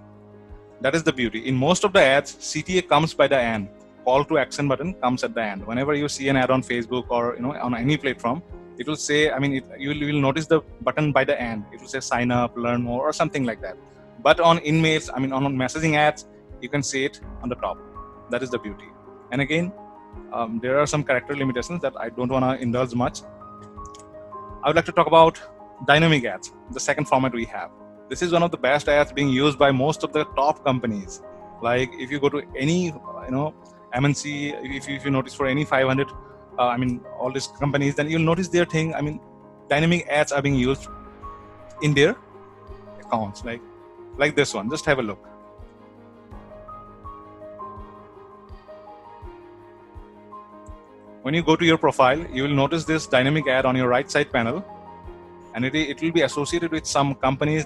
That is the beauty. In most of the ads, CTA comes by the end. Call to action button comes at the end. Whenever you see an ad on Facebook or on any platform, it will say, you will notice the button by the end. It will say sign up, learn more, or something like that. But on emails, on messaging ads, you can see it on the top. That is the beauty. And again, there are some character limitations that I don't want to indulge much. I would like to talk about dynamic ads, the second format we have. This is one of the best ads being used by most of the top companies. Like if you go to any, MNC, if you notice for any 500, all these companies, then you'll notice their thing. Dynamic ads are being used in their accounts, like this one. Just have a look. When you go to your profile, you will notice this dynamic ad on your right side panel, and it will be associated with some companies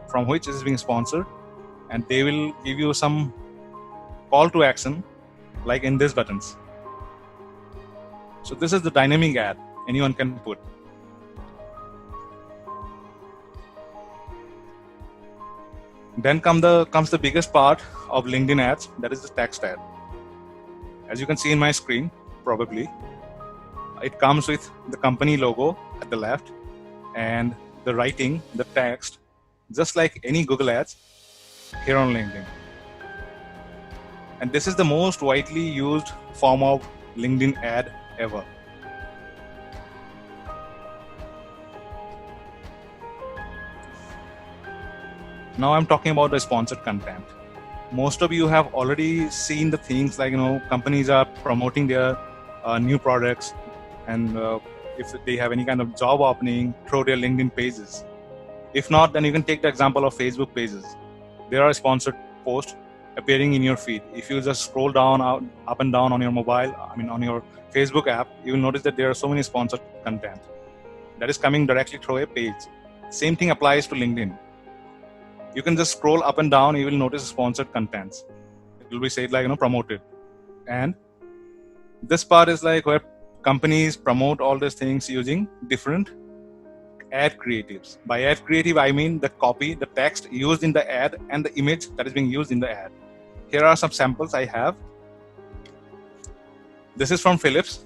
from which it is being sponsored, and they will give you some call to action, like in these buttons. So this is the dynamic ad anyone can put. Then comes the biggest part of LinkedIn ads, that is the text ad. As you can see in my screen, probably, it comes with the company logo at the left and the writing, the text, just like any Google ads here on LinkedIn. And this is the most widely used form of LinkedIn ad ever. Now I'm talking about the sponsored content. Most of you have already seen the things like, companies are promoting their new products, and if they have any kind of job opening through their LinkedIn pages. If not, then you can take the example of Facebook pages. There are sponsored posts appearing in your feed. If you just scroll down, up and down on your mobile, on your Facebook app, you will notice that there are so many sponsored content that is coming directly through a page. Same thing applies to LinkedIn. You can just scroll up and down, you will notice sponsored contents. It will be said promoted. And this part is where companies promote all these things using different ad creatives. By ad creative, I mean the copy, the text used in the ad, and the image that is being used in the ad. Here are some samples I have. This is from Philips.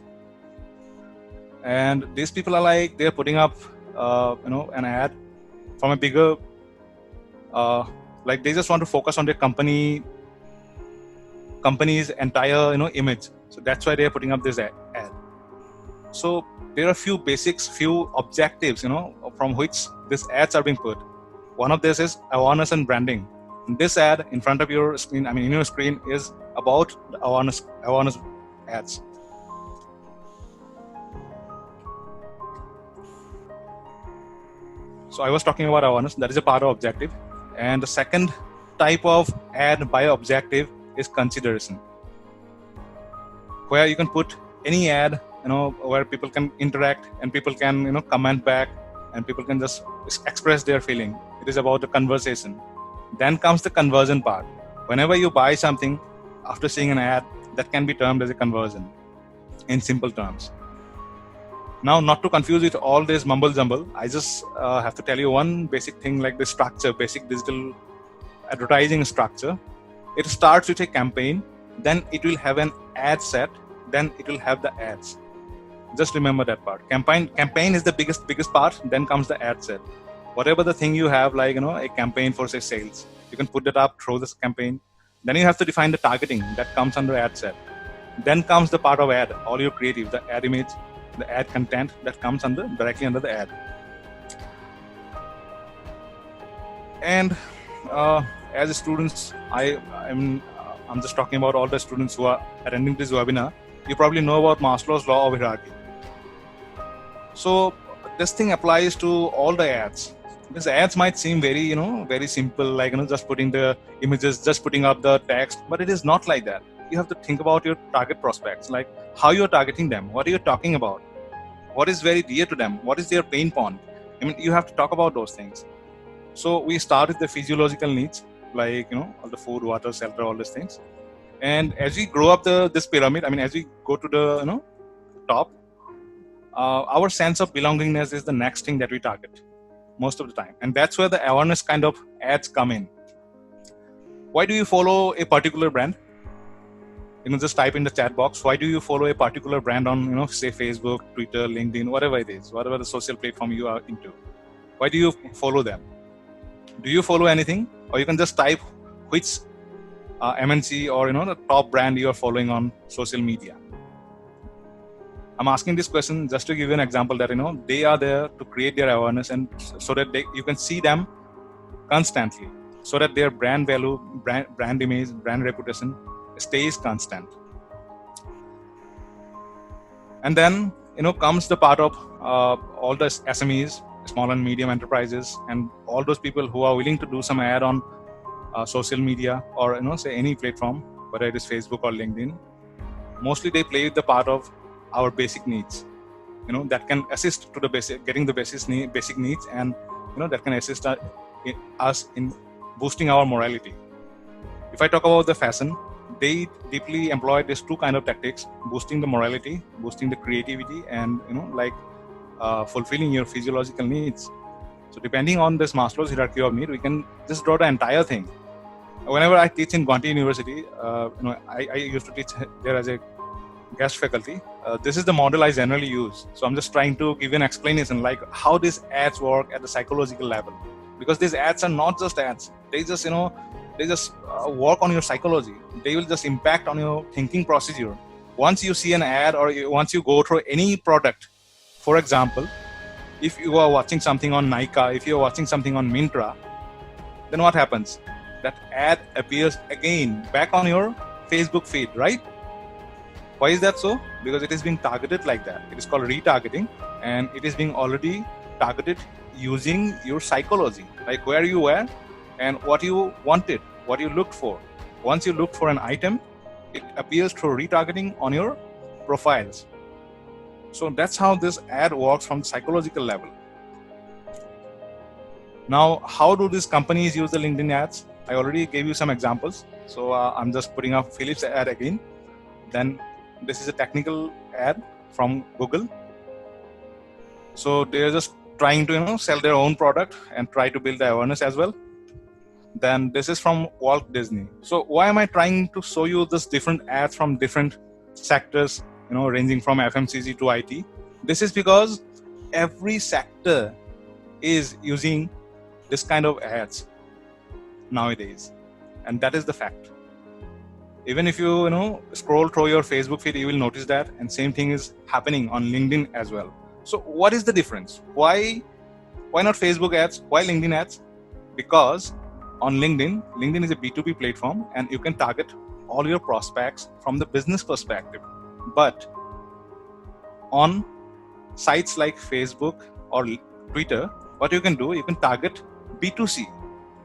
And these people are they're putting up, an ad from a bigger, they just want to focus on their company's entire, image. So that's why they're putting up this ad. So there are few basics, few objectives, from which these ads are being put. One of this is awareness and branding. And this ad in front of your screen, in your screen, is about the awareness ads. So I was talking about awareness. That is a part of objective. And the second type of ad by objective is consideration, where you can put any ad, where people can interact and people can, comment back, and people can just express their feeling. It is about the conversation. Then comes the conversion part. Whenever you buy something after seeing an ad, that can be termed as a conversion in simple terms. Now, not to confuse with all this mumble jumble, I just have to tell you one basic thing, like the structure, basic digital advertising structure. It starts with a campaign, then it will have an ad set, then it will have the ads. Just remember that part. Campaign is the biggest part, then comes the ad set. Whatever the thing you have, a campaign for say sales, you can put that up through this campaign. Then you have to define the targeting that comes under ad set. Then comes the part of ad, all your creative, the ad image, the ad content that comes directly under the ad. And as students, I'm just talking about all the students who are attending this webinar. You probably know about Maslow's law of hierarchy. So this thing applies to all the ads. These ads might seem very, very simple, like, just putting the images, just putting up the text, but it is not like that. You have to think about your target prospects, like how you're targeting them, what are you talking about, what is very dear to them, what is their pain point. I mean, you have to talk about those things. So we start with the physiological needs, like, all the food, water, shelter, all these things. And as we grow up this pyramid, I mean, as we go to the, top, our sense of belongingness is the next thing that we target most of the time. And that's where the awareness kind of ads come in. Why do you follow a particular brand? Just type in the chat box. Why do you follow a particular brand on, say Facebook, Twitter, LinkedIn, whatever it is, whatever the social platform you are into? Why do you follow them? Do you follow anything? Or you can just type which MNC or, the top brand you are following on social media. I'm asking this question just to give you an example that, they are there to create their awareness, and so that you can see them constantly, so that their brand value, brand image, brand reputation stays constant. And then, comes the part of all the SMEs, small and medium enterprises, and all those people who are willing to do some ad on social media or, say any platform, whether it is Facebook or LinkedIn. Mostly they play with the part of our basic needs, that can assist to the getting the basic needs, and that can assist us in boosting our morality. If I talk about the fashion, they deeply employ these two kind of tactics: boosting the morality, boosting the creativity, and fulfilling your physiological needs. So depending on this Maslow's hierarchy of need, we can just draw the entire thing. Whenever I teach in Guwahati University, I used to teach there as a guest faculty. This is the model I generally use. So I'm just trying to give an explanation like how these ads work at the psychological level, because these ads are not just ads. They just work on your psychology. They will just impact on your thinking procedure. Once you see an ad or once you go through any product, for example, if you are watching something on Nykaa, if you're watching something on Myntra, then what happens? That ad appears again back on your Facebook feed, right? Why is that so? Because it is being targeted like that. It is called retargeting, and it is being already targeted using your psychology, like where you were and what you wanted, what you looked for. Once you looked for an item, it appears through retargeting on your profiles. So that's how this ad works from the psychological level. Now, how do these companies use the LinkedIn ads? I already gave you some examples. So I'm just putting up Philips ad again. Then this is a technical ad from Google. So they're just trying to sell their own product and try to build the awareness as well. Then this is from Walt Disney. So why am I trying to show you this different ads from different sectors, ranging from FMCG to IT? This is because every sector is using this kind of ads nowadays, and that is the fact. Even if you scroll through your Facebook feed, you will notice that, and same thing is happening on LinkedIn as well. So what is the difference? Why not Facebook ads? Why LinkedIn ads? Because on LinkedIn is a B2B platform, and you can target all your prospects from the business perspective. But on sites like Facebook or Twitter, what you can do, you can target B2C,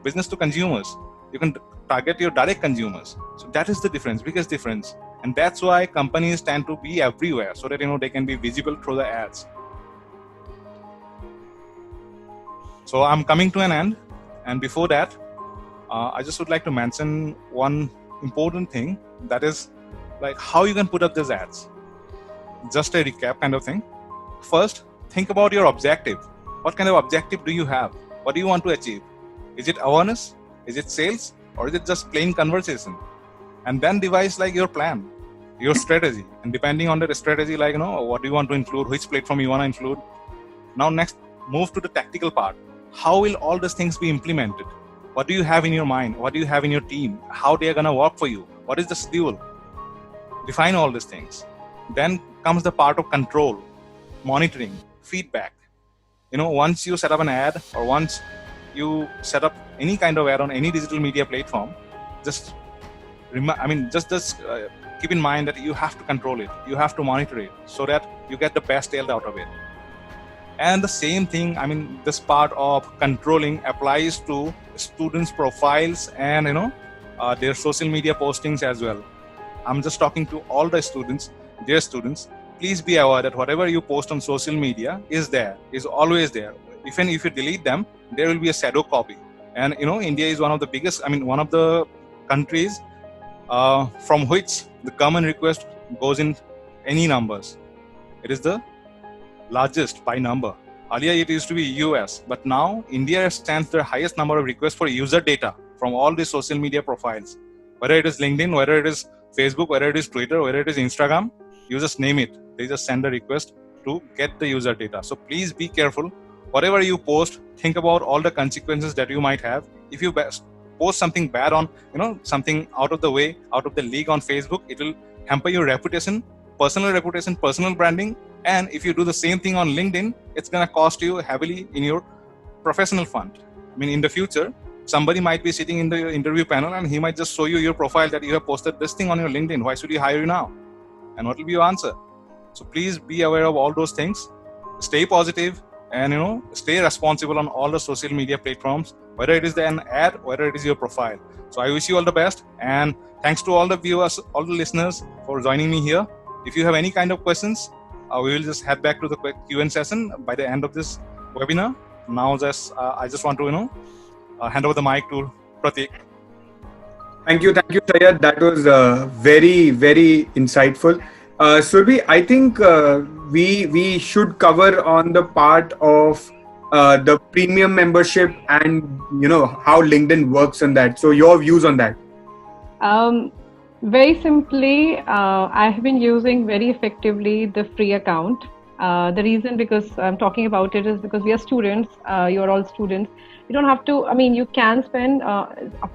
business to consumers. You can target your direct consumers. So that is the difference, biggest difference. And that's why companies tend to be everywhere, so that they can be visible through the ads. So I'm coming to an end. And before that, I just would like to mention one important thing, that is like how you can put up these ads. Just a recap kind of thing. First, think about your objective. What kind of objective do you have? What do you want to achieve? Is it awareness? Is it sales? Or is it just plain conversation? And then devise like your plan, your strategy. And depending on the strategy, like, what do you want to include? Which platform you want to include? Now next, move to the tactical part. How will all these things be implemented? What do you have in your mind? What do you have in your team? How they are going to work for you? What is the schedule? Define all these things. Then comes the part of control, monitoring, feedback. Once you set up an ad, or once you set up any kind of ad on any digital media platform, just keep in mind that you have to control it, you have to monitor it, so that you get the best yield out of it. And the same thing, this part of controlling applies to students' profiles and their social media postings as well. I'm just talking to all the students, dear students. Please be aware that whatever you post on social media is always there. Even if you delete them, there will be a shadow copy. And India is one of the biggest, one of the countries from which the common request goes in any numbers. It is the largest by number. Earlier it used to be US, but now India stands the highest number of requests for user data from all the social media profiles. Whether it is LinkedIn, whether it is Facebook, whether it is Twitter, whether it is Instagram, you just name it. They just send a request to get the user data. So please be careful. Whatever you post, think about all the consequences that you might have. If you post something bad on, something out of the way, out of the league on Facebook, it will hamper your reputation, personal branding. And if you do the same thing on LinkedIn, it's going to cost you heavily in your professional fund. In the future, somebody might be sitting in the interview panel and he might just show you your profile that you have posted this thing on your LinkedIn. Why should he hire you now? And what will be your answer? So please be aware of all those things. Stay positive and stay responsible on all the social media platforms, whether it is an ad, whether it is your profile. So I wish you all the best, and thanks to all the viewers, all the listeners for joining me here. If you have any kind of questions, we will just head back to the Q&A session by the end of this webinar. Now I just want to hand over the mic to Pratik. Thank you, Syed. That was very, very insightful. Surbhi, I think we should cover on the part of the premium membership and how LinkedIn works on that. So your views on that? Very simply, I have been using very effectively the free account. The reason because I'm talking about it is because we are students. You're all students. You don't have to. You can spend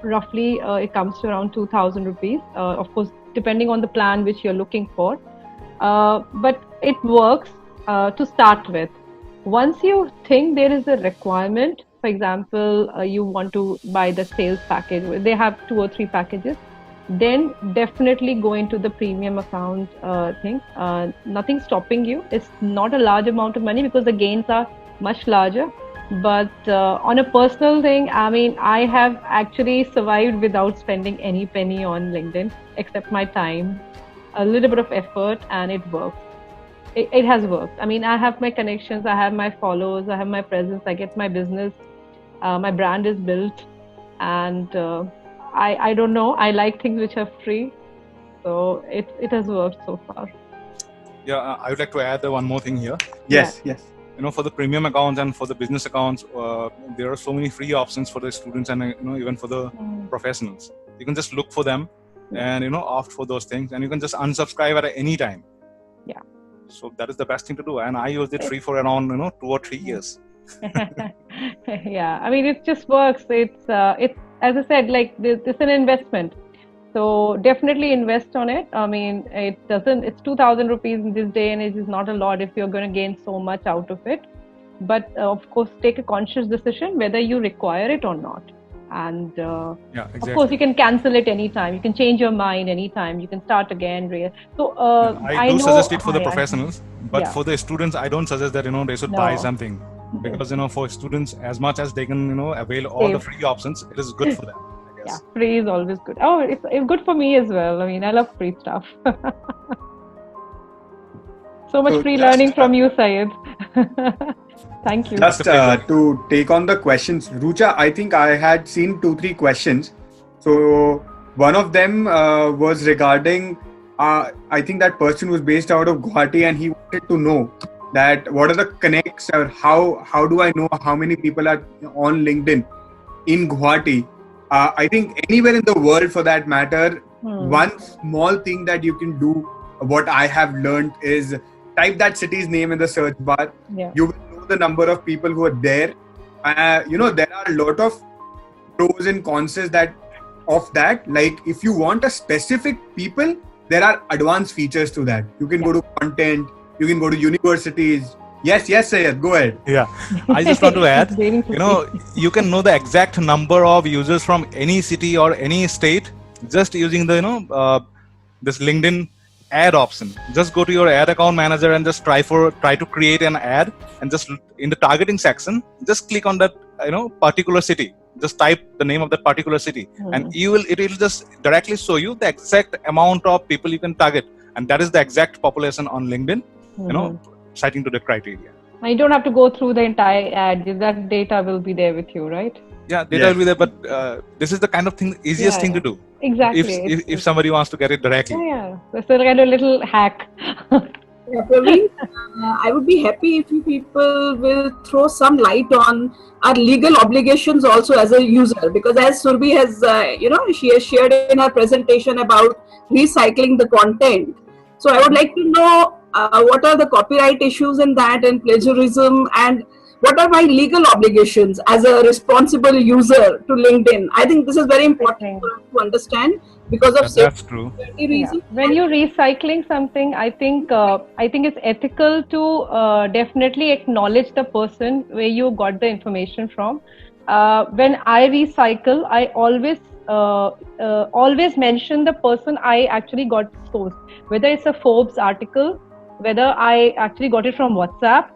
roughly. It comes to around 2,000 rupees. Of course, depending on the plan which you're looking for. But it works to start with. Once you think there is a requirement, for example, you want to buy the sales package. They have 2 or 3 packages. Then definitely go into the premium account thing. Nothing stopping you. It's not a large amount of money because the gains are much larger. But on a personal thing, I have actually survived without spending any penny on LinkedIn except my time, a little bit of effort, and it works. It has worked. I have my connections, I have my followers, I have my presence, I get my business, my brand is built, and I don't know, I like things which are free, so it has worked so far. Yeah, I would like to add one more thing here. Yes. For the premium accounts and for the business accounts, there are so many free options for the students and even for the professionals. You can just look for them and opt for those things, and you can just unsubscribe at any time. Yeah. So that is the best thing to do, and I used it free for around 2 or 3 years. Yeah, it just works. It's as I said, like this is an investment. So definitely invest on it. It's 2,000 rupees in this day and it is not a lot if you're going to gain so much out of it. But of course, take a conscious decision whether you require it or not. And exactly. Of course, you can cancel it anytime. You can change your mind anytime. You can start again. So I do suggest it for the professionals, but for the students, I don't suggest that they should buy something, because for students, as much as they can avail all the free options, it is good for them. Yeah, free is always good. Oh, it's good for me as well. I love free stuff. So much free learning from you, Syed. Thank you. Just to take on the questions, Rucha, I think I had seen 2-3 questions. So one of them was regarding, I think that person was based out of Guwahati and he wanted to know that what are the connects or how do I know how many people are on LinkedIn in Guwahati? I think anywhere in the world for that matter, one small thing that you can do, what I have learned is type that city's name in the search bar. Yeah. You will know the number of people who are there. There are a lot of pros and cons of that. Like if you want a specific people, there are advanced features to that. You can go to content, you can go to universities, Yes, Sayed, go ahead. Yeah, I just want to add, Waiting to you can know the exact number of users from any city or any state just using the, this LinkedIn ad option. Just go to your ad account manager and just try to create an ad, and just in the targeting section, just click on that, particular city. Just type the name of that particular city, and it will just directly show you the exact amount of people you can target, and that is the exact population on LinkedIn. Citing to the criteria. You don't have to go through the entire ad. That data will be there with you, right? Yeah, data will be there, but this is the kind of thing, easiest thing to do. Exactly. If somebody wants to get it directly. Yeah. That's a kind of little hack. Praveen, I would be happy if you people will throw some light on our legal obligations also as a user, because as Surbhi has, she has shared in her presentation about recycling the content. So I would like to know what are the copyright issues in that, and plagiarism, and what are my legal obligations as a responsible user to LinkedIn. I think this is very important for us to understand because of safety reasons. When you're recycling something, I think it's ethical to definitely acknowledge the person where you got the information from. When I recycle, I always mention the person I actually got sourced, whether it's a Forbes article, whether I actually got it from WhatsApp.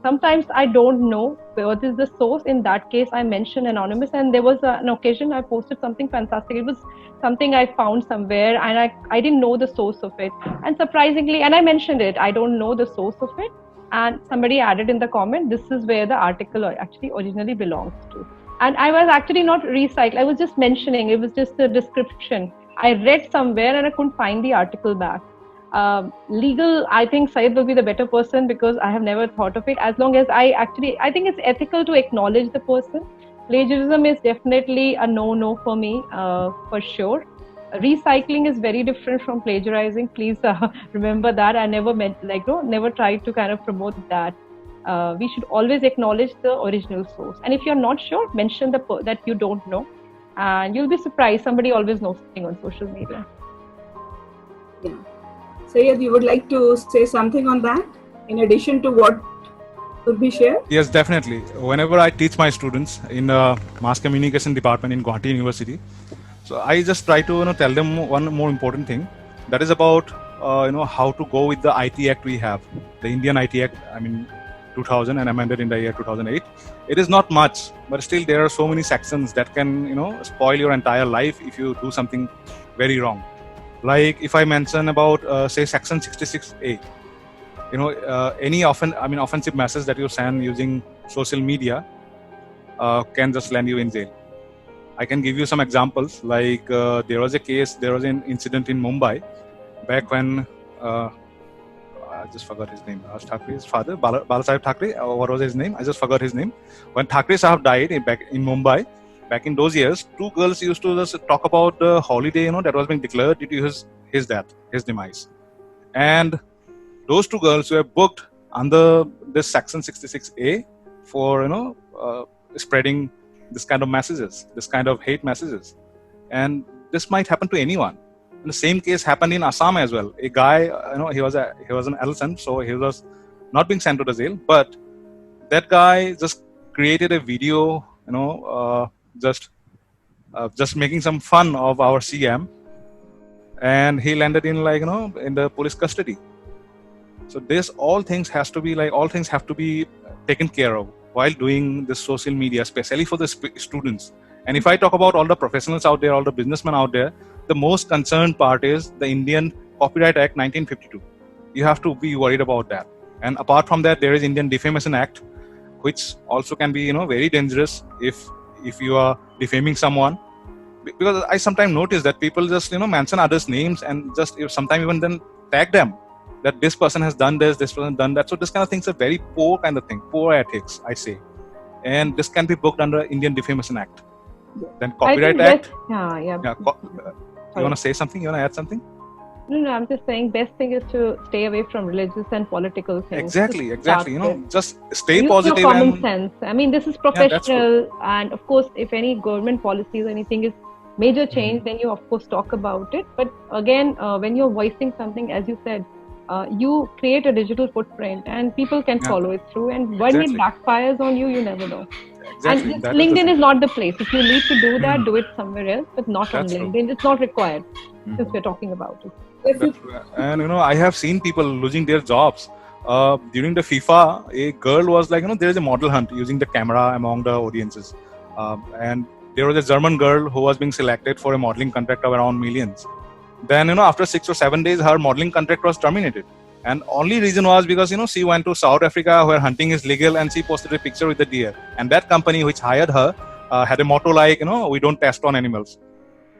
Sometimes I don't know what is the source. In that case, I mention anonymous, and there was an occasion I posted something fantastic. It was something I found somewhere, and I didn't know the source of it. And surprisingly, and I mentioned it, I don't know the source of it. And somebody added in the comment, this is where the article actually originally belongs to. And I was actually not recycled. I was just mentioning, it was just a description. I read somewhere and I couldn't find the article back. Legal, I think Syed will be the better person because I have never thought of it. As long as I think it's ethical to acknowledge the person. Plagiarism is definitely a no for me, for sure. Recycling is very different from plagiarizing. Please remember that. I never never tried to kind of promote that. We should always acknowledge the original source. And if you're not sure, mention that you don't know, and you'll be surprised. Somebody always knows something on social media. Yeah. Syed, you would like to say something on that in addition to what could be shared? Yes, definitely. Whenever I teach my students in the mass communication department in Guwahati University, so I just try to tell them one more important thing, that is about how to go with the IT Act we have, the Indian IT Act. 2000 and amended in the year 2008. It is not much, but still there are so many sections that can spoil your entire life if you do something very wrong. Like if I mention about say section 66A, any offensive message that you send using social media can just land you in jail. I can give you some examples. Like there was an incident in Mumbai back when I just forgot his name. Raj Thakre's father, Balasaheb Thakre, what was his name? I just forgot his name. When Thakre Sahab died back in Mumbai, back in those years, two girls used to just talk about the holiday, that was being declared due to his death, his demise. And those two girls were booked under this section 66A for, spreading this kind of messages, this kind of hate messages. And this might happen to anyone. And the same case happened in Assam as well. A guy, he was an adolescent, so he was not being sent to the jail. But that guy just created a video, just making some fun of our CM, and he landed in in the police custody. So all things have to be taken care of while doing this social media, especially for the students. And if I talk about all the professionals out there, all the businessmen out there, the most concerned part is the Indian Copyright Act 1952. You have to be worried about that. And apart from that, there is Indian Defamation Act, which also can be very dangerous if you are defaming someone. Because I sometimes notice that people just mention others' names and just sometimes even then tag them that this person has done this person done that. So this kind of things are very poor kind of thing, poor ethics, I say. And this can be booked under Indian Defamation Act. Then Copyright Act. You want to say something? You want to add something? No, I'm just saying best thing is to stay away from religious and political things. Exactly. Just stay positive. Use your common sense. This is professional, and of course, if any government policies or anything is major change, then you of course talk about it. But again, when you're voicing something, as you said, you create a digital footprint and people can follow it through. And when it backfires on you, you never know. Exactly. And LinkedIn is not the place. If you need to do that, do it somewhere else, but not on LinkedIn. It's not required since we're talking about it. And I have seen people losing their jobs. During the FIFA, a girl was like, there is a model hunt using the camera among the audiences. And there was a German girl who was being selected for a modeling contract of around millions. Then, after 6 or 7 days, her modeling contract was terminated. And only reason was because, she went to South Africa where hunting is legal and she posted a picture with the deer. And that company which hired her had a motto like, we don't test on animals.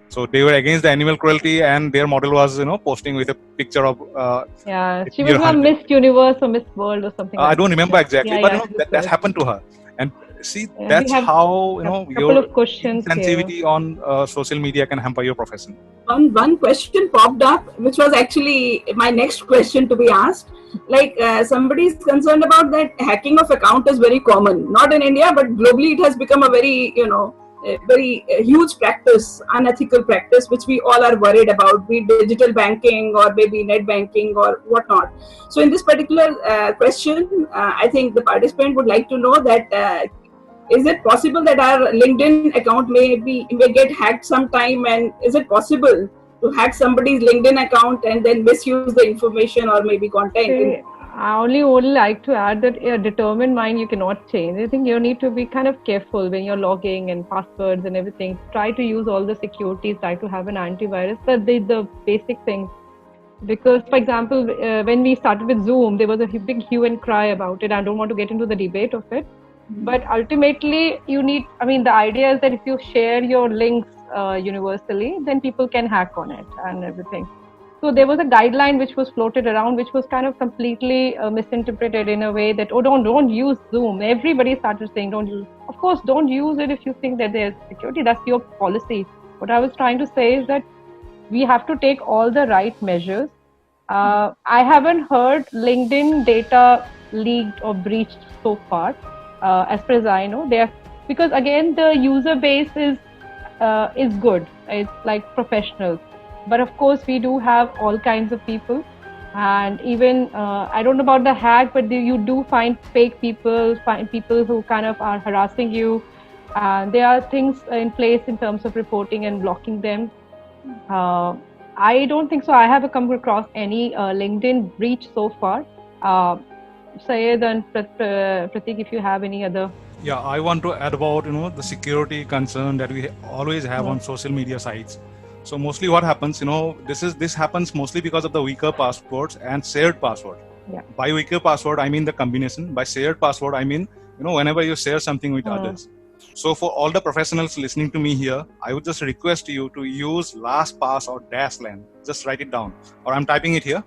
So they were against the animal cruelty and their model was, posting with a picture of... she was a Miss Universe or Miss World or something. I don't remember exactly, but that happened to her. And see, that's how, your sensitivity on social media can hamper your profession. One question popped up, which was actually my next question to be asked. Like somebody is concerned about that hacking of account is very common, not in India, but globally it has become a very, a very huge practice, unethical practice, which we all are worried about, be it digital banking or maybe net banking or whatnot. So in this particular question, I think the participant would like to know that is it possible that our LinkedIn account may get hacked sometime, and is it possible to hack somebody's LinkedIn account and then misuse the information or maybe content? I only would like to add that a determined mind you cannot change. I think you need to be kind of careful when you're logging and passwords and everything. Try to use all the securities, try to have an antivirus, but the basic things. Because, for example, when we started with Zoom, there was a big hue and cry about it. I don't want to get into the debate of it. But ultimately, the idea is that if you share your links universally, then people can hack on it and everything. So there was a guideline which was floated around, which was kind of completely misinterpreted in a way that, don't use Zoom. Everybody started saying, don't use. Of course, don't use it if you think that there's security. That's your policy. What I was trying to say is that we have to take all the right measures. I haven't heard LinkedIn data leaked or breached so far. As far as I know, because again the user base is good. It's like professionals, but of course we do have all kinds of people, and even I don't know about the hack, but you do find fake people, find people who kind of are harassing you, and there are things in place in terms of reporting and blocking them. I don't think so. I haven't come across any LinkedIn breach so far. Syed and Pratik, if you have any other. Yeah, I want to add about the security concern that we always have on social media sites. So mostly what happens, this happens mostly because of the weaker passwords and shared password. Yeah. By weaker password, I mean the combination. By shared password, I mean whenever you share something with others. So for all the professionals listening to me here, I would just request you to use LastPass or Dashlane. Just write it down, or I'm typing it here.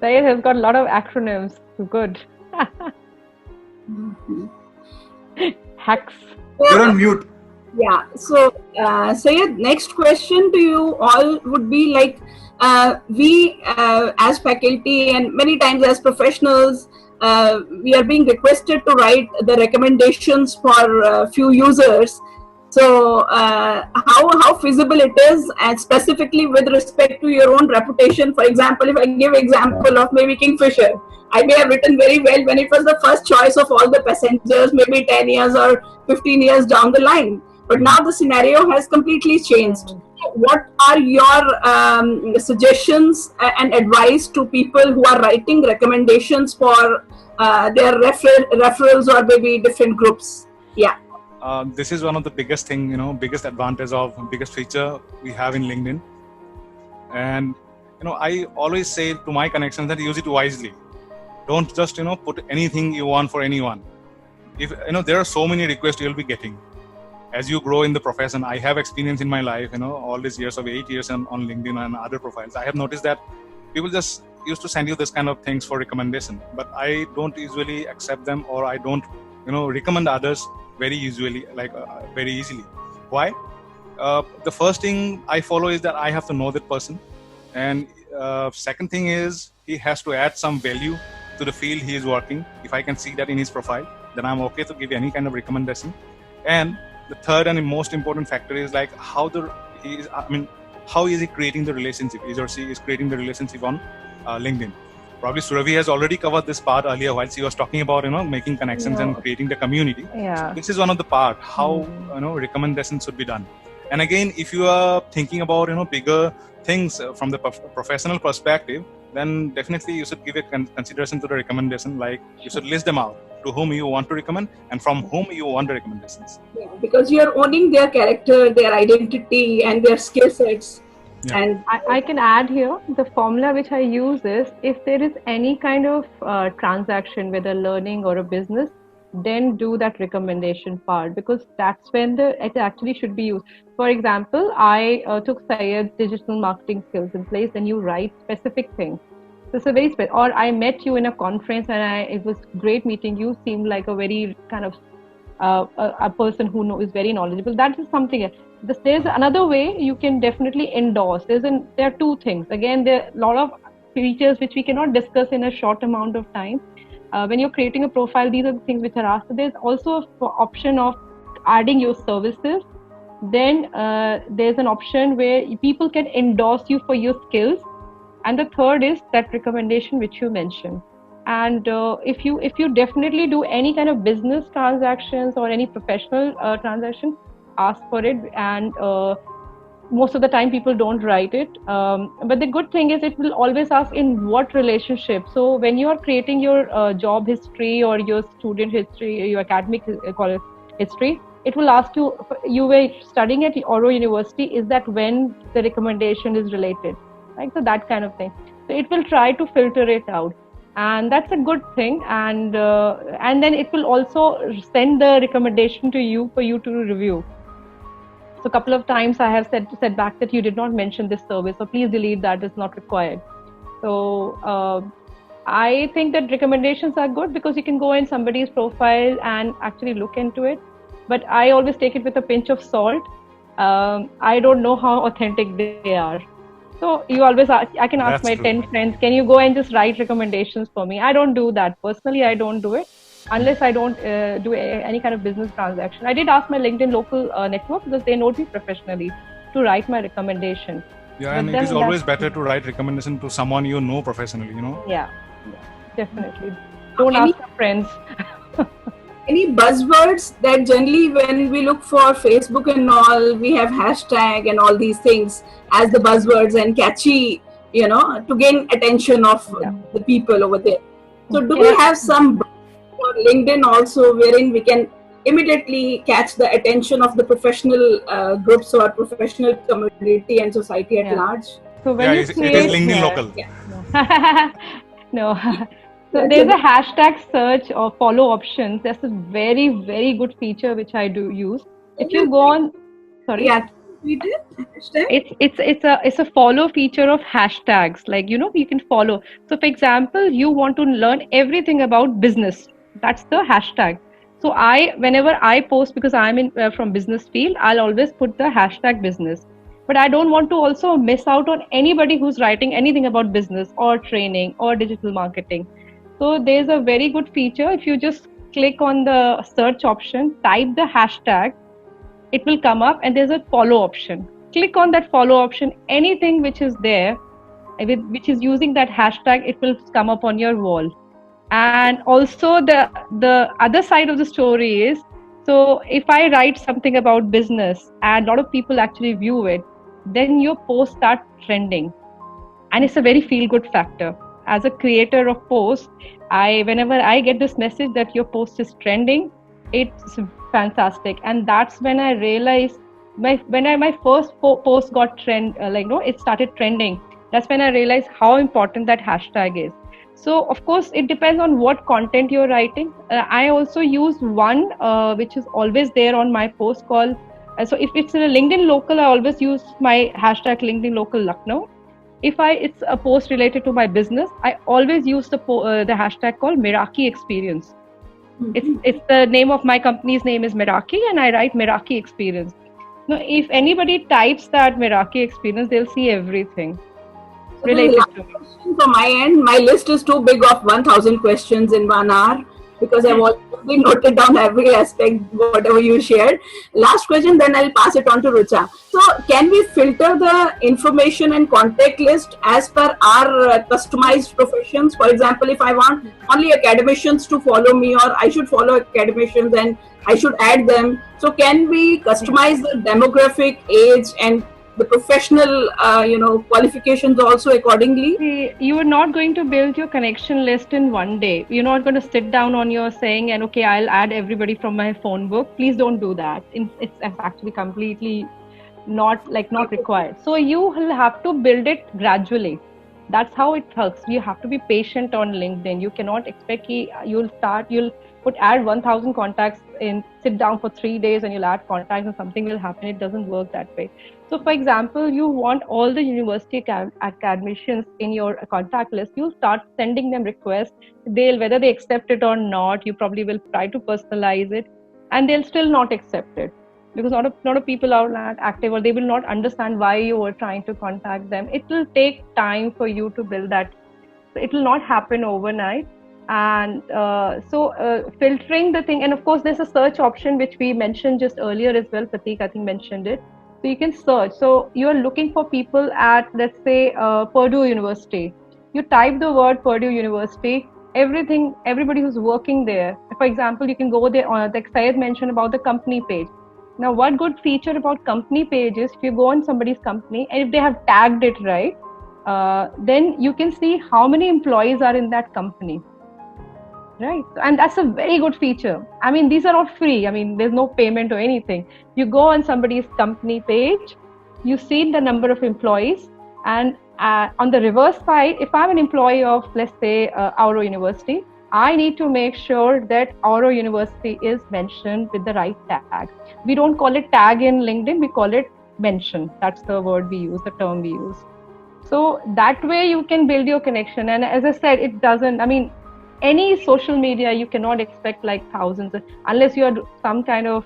Syed has got a lot of acronyms. Good. Hacks. You're on mute. Yeah. So, Syed, next question to you all would be like, we as faculty and many times as professionals, we are being requested to write the recommendations for few users. So how feasible it is, and specifically with respect to your own reputation. For example, if I give example of maybe Kingfisher, I may have written very well when it was the first choice of all the passengers, maybe 10 years or 15 years down the line. But now the scenario has completely changed. What are your suggestions and advice to people who are writing recommendations for their referrals or maybe different groups? Yeah. This is one of the biggest thing, biggest advantage of biggest feature we have in LinkedIn. And, I always say to my connections that use it wisely. Don't just, put anything you want for anyone. If, there are so many requests you'll be getting. As you grow in the profession, I have experience in my life, all these years of 8 years on LinkedIn and other profiles. I have noticed that people just used to send you this kind of things for recommendation, but I don't usually accept them, or I don't, recommend others very easily. Why? The first thing I follow is that I have to know that person, and second thing is he has to add some value to the field he is working. If I can see that in his profile, then I'm okay to give any kind of recommendation. And the third and most important factor is like how how is he creating the relationship? He or she is creating the relationship on LinkedIn. Probably Surabhi has already covered this part earlier while she was talking about making connections and creating the community. Yeah. This is one of the part how recommendations should be done. And again, if you are thinking about bigger things from the professional perspective, then definitely you should give a consideration to the recommendation. Like you should list them out to whom you want to recommend and from whom you want the recommendations. Yeah, because you are owning their character, their identity, and their skill sets. Yeah. And I can add here the formula which I use is if there is any kind of transaction, whether learning or a business, then do that recommendation part, because that's when it actually should be used. For example, I took Syed's digital marketing skills in place, and you write specific things. So it's a very specific. Or I met you in a conference, and it was great meeting you. Seemed like a very kind of a person who is very knowledgeable. That is something. There's another way you can definitely endorse. There are two things. Again, there are a lot of features which we cannot discuss in a short amount of time. When you're creating a profile, these are the things which are asked. There's also an option of adding your services. Then there's an option where people can endorse you for your skills. And the third is that recommendation which you mentioned. And if you definitely do any kind of business transactions or any professional transaction, ask for it. And most of the time people don't write it. But the good thing is it will always ask in what relationship. So when you are creating your job history or your student history, your academic history, it will ask you were studying at Oro University, is that when the recommendation is related? Right? So that kind of thing. So it will try to filter it out. And that's a good thing. And then it will also send the recommendation to you for you to review. So a couple of times I have said back that you did not mention this service, so please delete that, it's not required. So I think that recommendations are good because you can go in somebody's profile and actually look into it. But I always take it with a pinch of salt. I don't know how authentic they are. So you always ask, I can ask my 10 friends, can you go and just write recommendations for me? I don't do that. Personally, I don't do it. Unless I don't do any kind of business transaction. I did ask my LinkedIn local network because they know me professionally to write my recommendation. Yeah, and it is always better to write recommendation to someone you know professionally, Yeah, definitely. Don't ask your friends. Any buzzwords that generally when we look for Facebook and all, we have hashtag and all these things as the buzzwords and catchy, to gain attention of the people over there. So do we have some for LinkedIn also wherein we can immediately catch the attention of the professional groups or professional community and society at large? So when it is LinkedIn local. No. So there's a hashtag search or follow options. That's a very, very good feature which I do use. If you go on, sorry. Yeah, we did. It's a follow feature of hashtags. Like you can follow. So for example, you want to learn everything about business. That's the hashtag. So whenever I post, because I'm from business field, I'll always put the hashtag business. But I don't want to also miss out on anybody who's writing anything about business or training or digital marketing. So there's a very good feature. If you just click on the search option, type the hashtag, it will come up, and there's a follow option. Click on that follow option. Anything which is there, which is using that hashtag, it will come up on your wall. And also the other side of the story is, so if I write something about business and a lot of people actually view it, then your post start trending. And it's a very feel-good factor. As a creator of posts, whenever I get this message that your post is trending, it's fantastic. And that's when I realized my first post got it started trending. That's when I realized how important that hashtag is. So of course it depends on what content you're writing. I also use one which is always there on my post called. So if it's in a LinkedIn local, I always use my hashtag LinkedIn local Lucknow. If it's a post related to my business, I always use the hashtag called Meraki Experience. Mm-hmm. It's the name of my company's name is Meraki, and I write Meraki Experience. Now, if anybody types that Meraki Experience, they'll see everything related to me. From my end, my list is too big of 1,000 questions in 1 hour because I've also We noted down every aspect, whatever you shared. Last question, then I'll pass it on to Rucha. So, can we filter the information and contact list as per our customized professions? For example, if I want only academicians to follow me, or I should follow academicians and I should add them. So, can we customize the demographic, age, and the professional, qualifications also accordingly? See, you are not going to build your connection list in one day. You're not going to sit down on your saying, and okay, I'll add everybody from my phone book. Please don't do that. It's actually completely not required. So you will have to build it gradually. That's how it works. You have to be patient on LinkedIn. You cannot expect you'll add 1,000 contacts in, sit down for 3 days and you'll add contacts and something will happen. It doesn't work that way. So for example, you want all the university academicians in your contact list, you'll start sending them requests. Whether they accept it or not, you probably will try to personalize it and they'll still not accept it. Because a lot of people are not active, or they will not understand why you were trying to contact them. It will take time for you to build that. It will not happen overnight. And filtering the thing, and of course there's a search option which we mentioned just earlier as well. Prateek, I think, mentioned it. So you can search. So you're looking for people at, let's say, Purdue University. You type the word Purdue University. Everybody who's working there. For example, you can go there on, like Syed mentioned about the company page. Now, what good feature about company page is, if you go on somebody's company and if they have tagged it right, then you can see how many employees are in that company. Right. And that's a very good feature. I mean, these are not free. I mean, there's no payment or anything. You go on somebody's company page, you see the number of employees, and on the reverse side, if I'm an employee of, let's say, Auro University, I need to make sure that Auro University is mentioned with the right tag. We don't call it tag in LinkedIn, we call it mention. That's the word we use, the term we use. So that way you can build your connection. And as I said, it doesn't, I mean, any social media, you cannot expect like thousands, unless you are some kind of,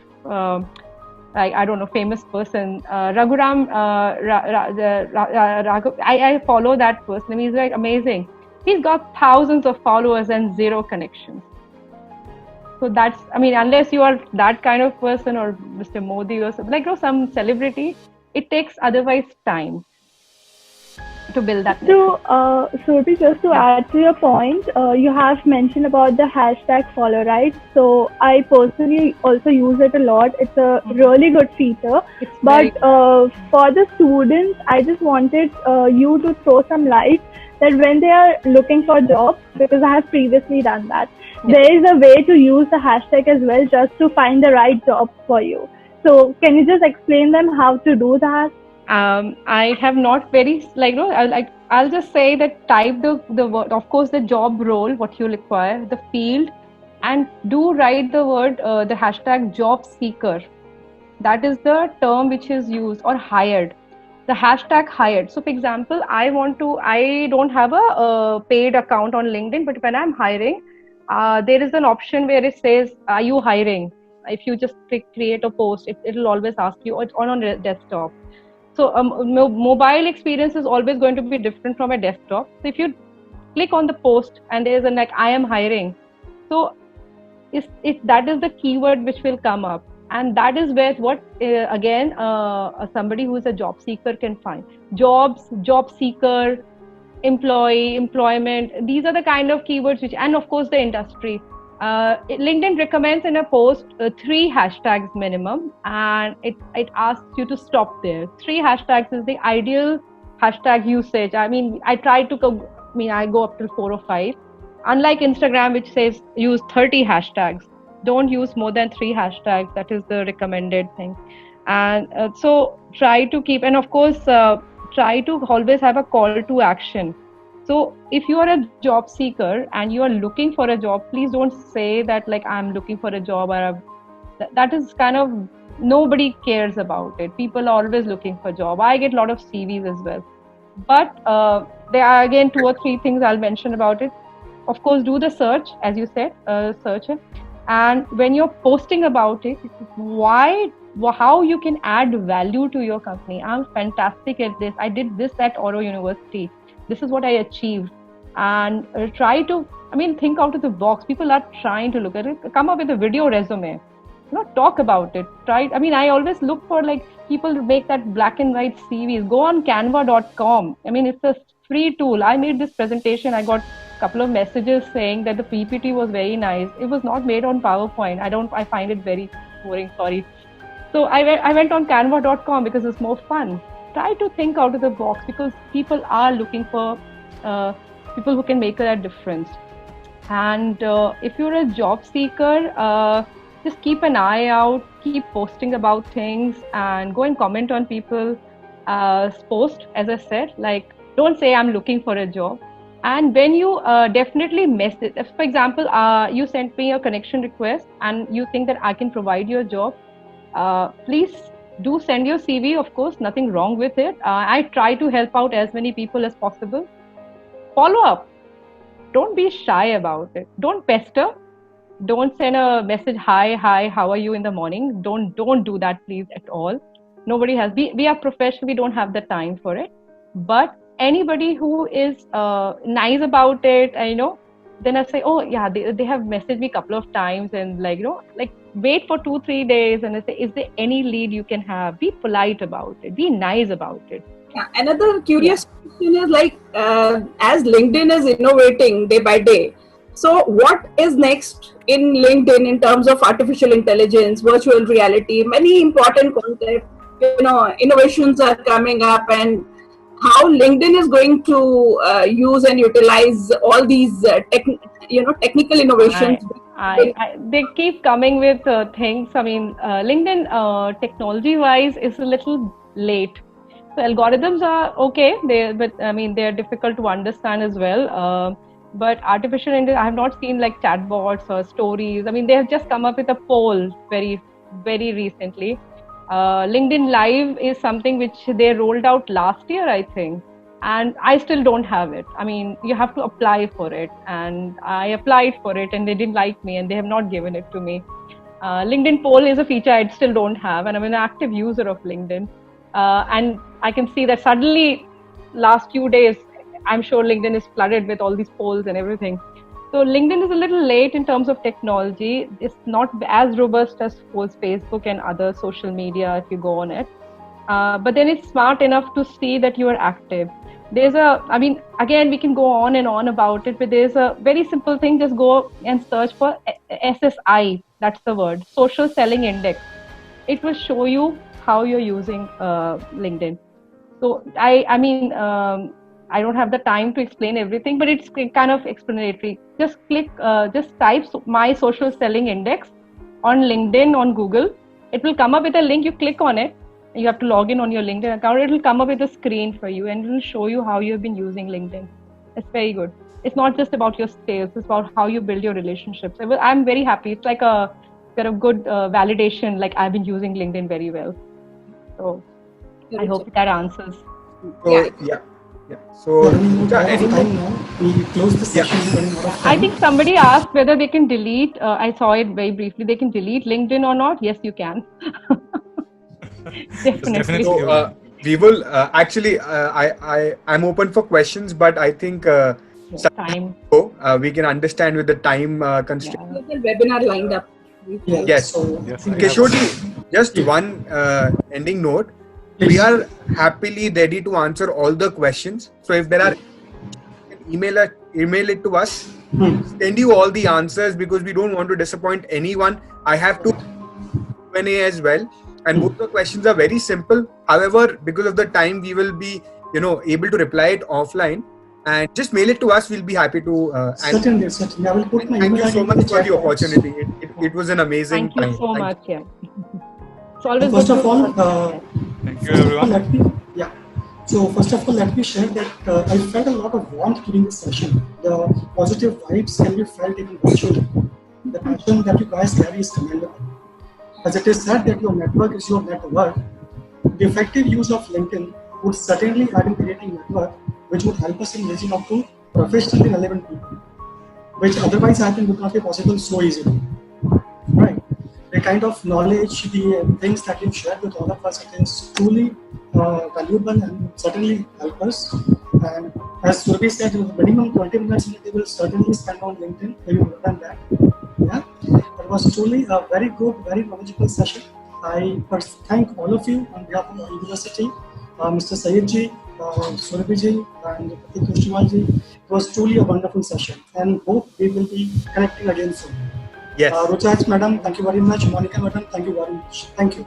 I don't know, famous person. Raghuram, I follow that person. I mean, he's like amazing. He's got thousands of followers and zero connections. So that's, I mean, unless you are that kind of person, or Mr. Modi or something, like, some celebrity, it takes otherwise time to build that. So, Surabhi, just to add to your point, you have mentioned about the hashtag follow, right? So I personally also use it a lot. It's a really good feature. But for the students, I just wanted you to throw some light that when they are looking for jobs, because I have previously done that, there is a way to use the hashtag as well, just to find the right job for you. So can you just explain them how to do that? I have not very, I'll just say that type the word, of course, the job role, what you require, the field, and do write the word, the hashtag job seeker. That is the term which is used, or hired. The hashtag hired. So for example, I don't have a paid account on LinkedIn, but when I'm hiring, there is an option where it says, are you hiring? If you just click create a post, it'll always ask you on a desktop. So mobile experience is always going to be different from a desktop. So if you click on the post and there's a I am hiring, so that is the keyword which will come up, and that is where somebody who is a job seeker can find jobs, job seeker, employee, employment. These are the kind of keywords and of course the industry. LinkedIn recommends in a post 3 hashtags minimum, and it asks you to stop there. 3 hashtags is the ideal hashtag usage. I mean, I go up to 4 or 5. Unlike Instagram, which says use 30 hashtags, don't use more than 3 hashtags. That is the recommended thing. And so try to keep, and of course, try to always have a call to action. So if you are a job seeker and you are looking for a job, please don't say that I'm looking for a job, or that is kind of, nobody cares about it. People are always looking for a job. I get a lot of CVs as well. But there are again 2 or 3 things I'll mention about it. Of course, do the search, as you said, search it. And when you're posting about it, how you can add value to your company. I'm fantastic at this. I did this at Auro University. This is what I achieved. and try to, think out of the box. People are trying to look at it. Come up with a video resume. Talk about it. Try. I always look for people make that black and white CVs. Go on Canva.com. It's a free tool. I made this presentation. I got a couple of messages saying that the PPT was very nice. It was not made on PowerPoint. I find it very boring. Sorry. So I went on Canva.com because it's more fun. Try to think out of the box because people are looking for people who can make a difference. And if you're a job seeker, just keep an eye out, keep posting about things, and go and comment on people's post. As I said, don't say I'm looking for a job. And when you definitely message, if, for example, you sent me a connection request and you think that I can provide you a job, please do send your CV. Of course, nothing wrong with it. I try to help out as many people as possible. Follow up. Don't be shy about it. Don't pester. Don't send a message, hi, how are you in the morning? Don't do that, please, at all. Nobody has. We are professional. We don't have the time for it. But anybody who is nice about it, then I say, oh yeah, they have messaged me a couple of times, and wait for 2-3 days, and I say, is there any lead you can have? Be polite about it. Be nice about it. Yeah. Another curious question is as LinkedIn is innovating day by day. So what is next in LinkedIn in terms of artificial intelligence, virtual reality, many important concepts, innovations are coming up, and how LinkedIn is going to use and utilize all these technical innovations. They keep coming with things. LinkedIn technology-wise is a little late. So algorithms are okay, but they are difficult to understand as well. But artificial intelligence, I have not seen chatbots or stories. They have just come up with a poll very, very recently. LinkedIn Live is something which they rolled out last year, I think. And I still don't have it. You have to apply for it. And I applied for it and they didn't like me and they have not given it to me. LinkedIn poll is a feature I still don't have. And I'm an active user of LinkedIn. And I can see that suddenly last few days, I'm sure LinkedIn is flooded with all these polls and everything. So LinkedIn is a little late in terms of technology. It's not as robust as Facebook and other social media if you go on it. But then it's smart enough to see that you are active. Again, we can go on and on about it, but there's a very simple thing. Just go and search for SSI. That's the word, Social Selling Index. It will show you how you're using LinkedIn. So I don't have the time to explain everything, but it's kind of explanatory. Just type my social selling index on LinkedIn on Google. It will come up with a link. You click on it. You have to log in on your LinkedIn account. It will come up with a screen for you and it will show you how you've been using LinkedIn. It's very good. It's not just about your sales. It's about how you build your relationships. I'm very happy. It's like a kind of good validation. I've been using LinkedIn very well. So I hope that answers. So, we close the session. I think somebody asked whether they can delete. I saw it very briefly. They can delete LinkedIn or not? Yes, you can. Definitely. So, we will actually. I'm open for questions, but I think time. We can understand with the time constraint. There's a webinar lined up. Yes. Kishorji, just one ending note. Please. We are happily ready to answer all the questions. So if there are, email it to us. Send you all the answers because we don't want to disappoint anyone. I have to Q&A as well, and both the questions are very simple. However, because of the time, we will be able to reply it offline. And just mail it to us. We'll be happy to. Certainly. I will put my Thank email you so much for the opportunity. It was an amazing time. Thank you so much. Yeah. It's always First of all, thank you everyone. So first of all, let me share that I felt a lot of warmth during this session. The positive vibes can be felt even virtually. The passion that you guys carry is commendable. As it is said that your network is your net worth, the effective use of LinkedIn would certainly add in creating network, which would help us in reaching out to professionally relevant people, which otherwise I think would not be possible so easily. Right? The kind of knowledge, the things that you shared with all of us, it is truly valuable and certainly help us And as Surabhi said, minimum 20 minutes they will certainly spend on LinkedIn, maybe more than that. Yeah, it was truly a very good, very knowledgeable session. I first thank all of you on behalf of the university, Mr. Sayed ji, Surabhi ji, and Pratik Kushniwal ji. It was truly a wonderful session, and hope we will be connecting again soon. Yes. Ruchaj madam, thank you very much. Monica madam, thank you very much. Thank you.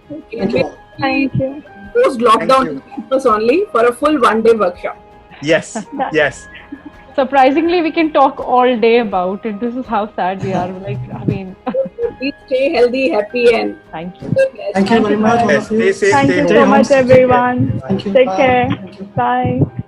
Thank you all. Thank you. Post lockdown campus only for a full 1-day workshop. Yes. Yes. Surprisingly, we can talk all day about it. This is how sad we are. Like, I mean, Please stay healthy, happy, and thank you. Thank you very much, all Yes. of you. Stay safe. Thank stay you home. so much, everyone. Thank you. Take Bye. care. Thank you. Bye.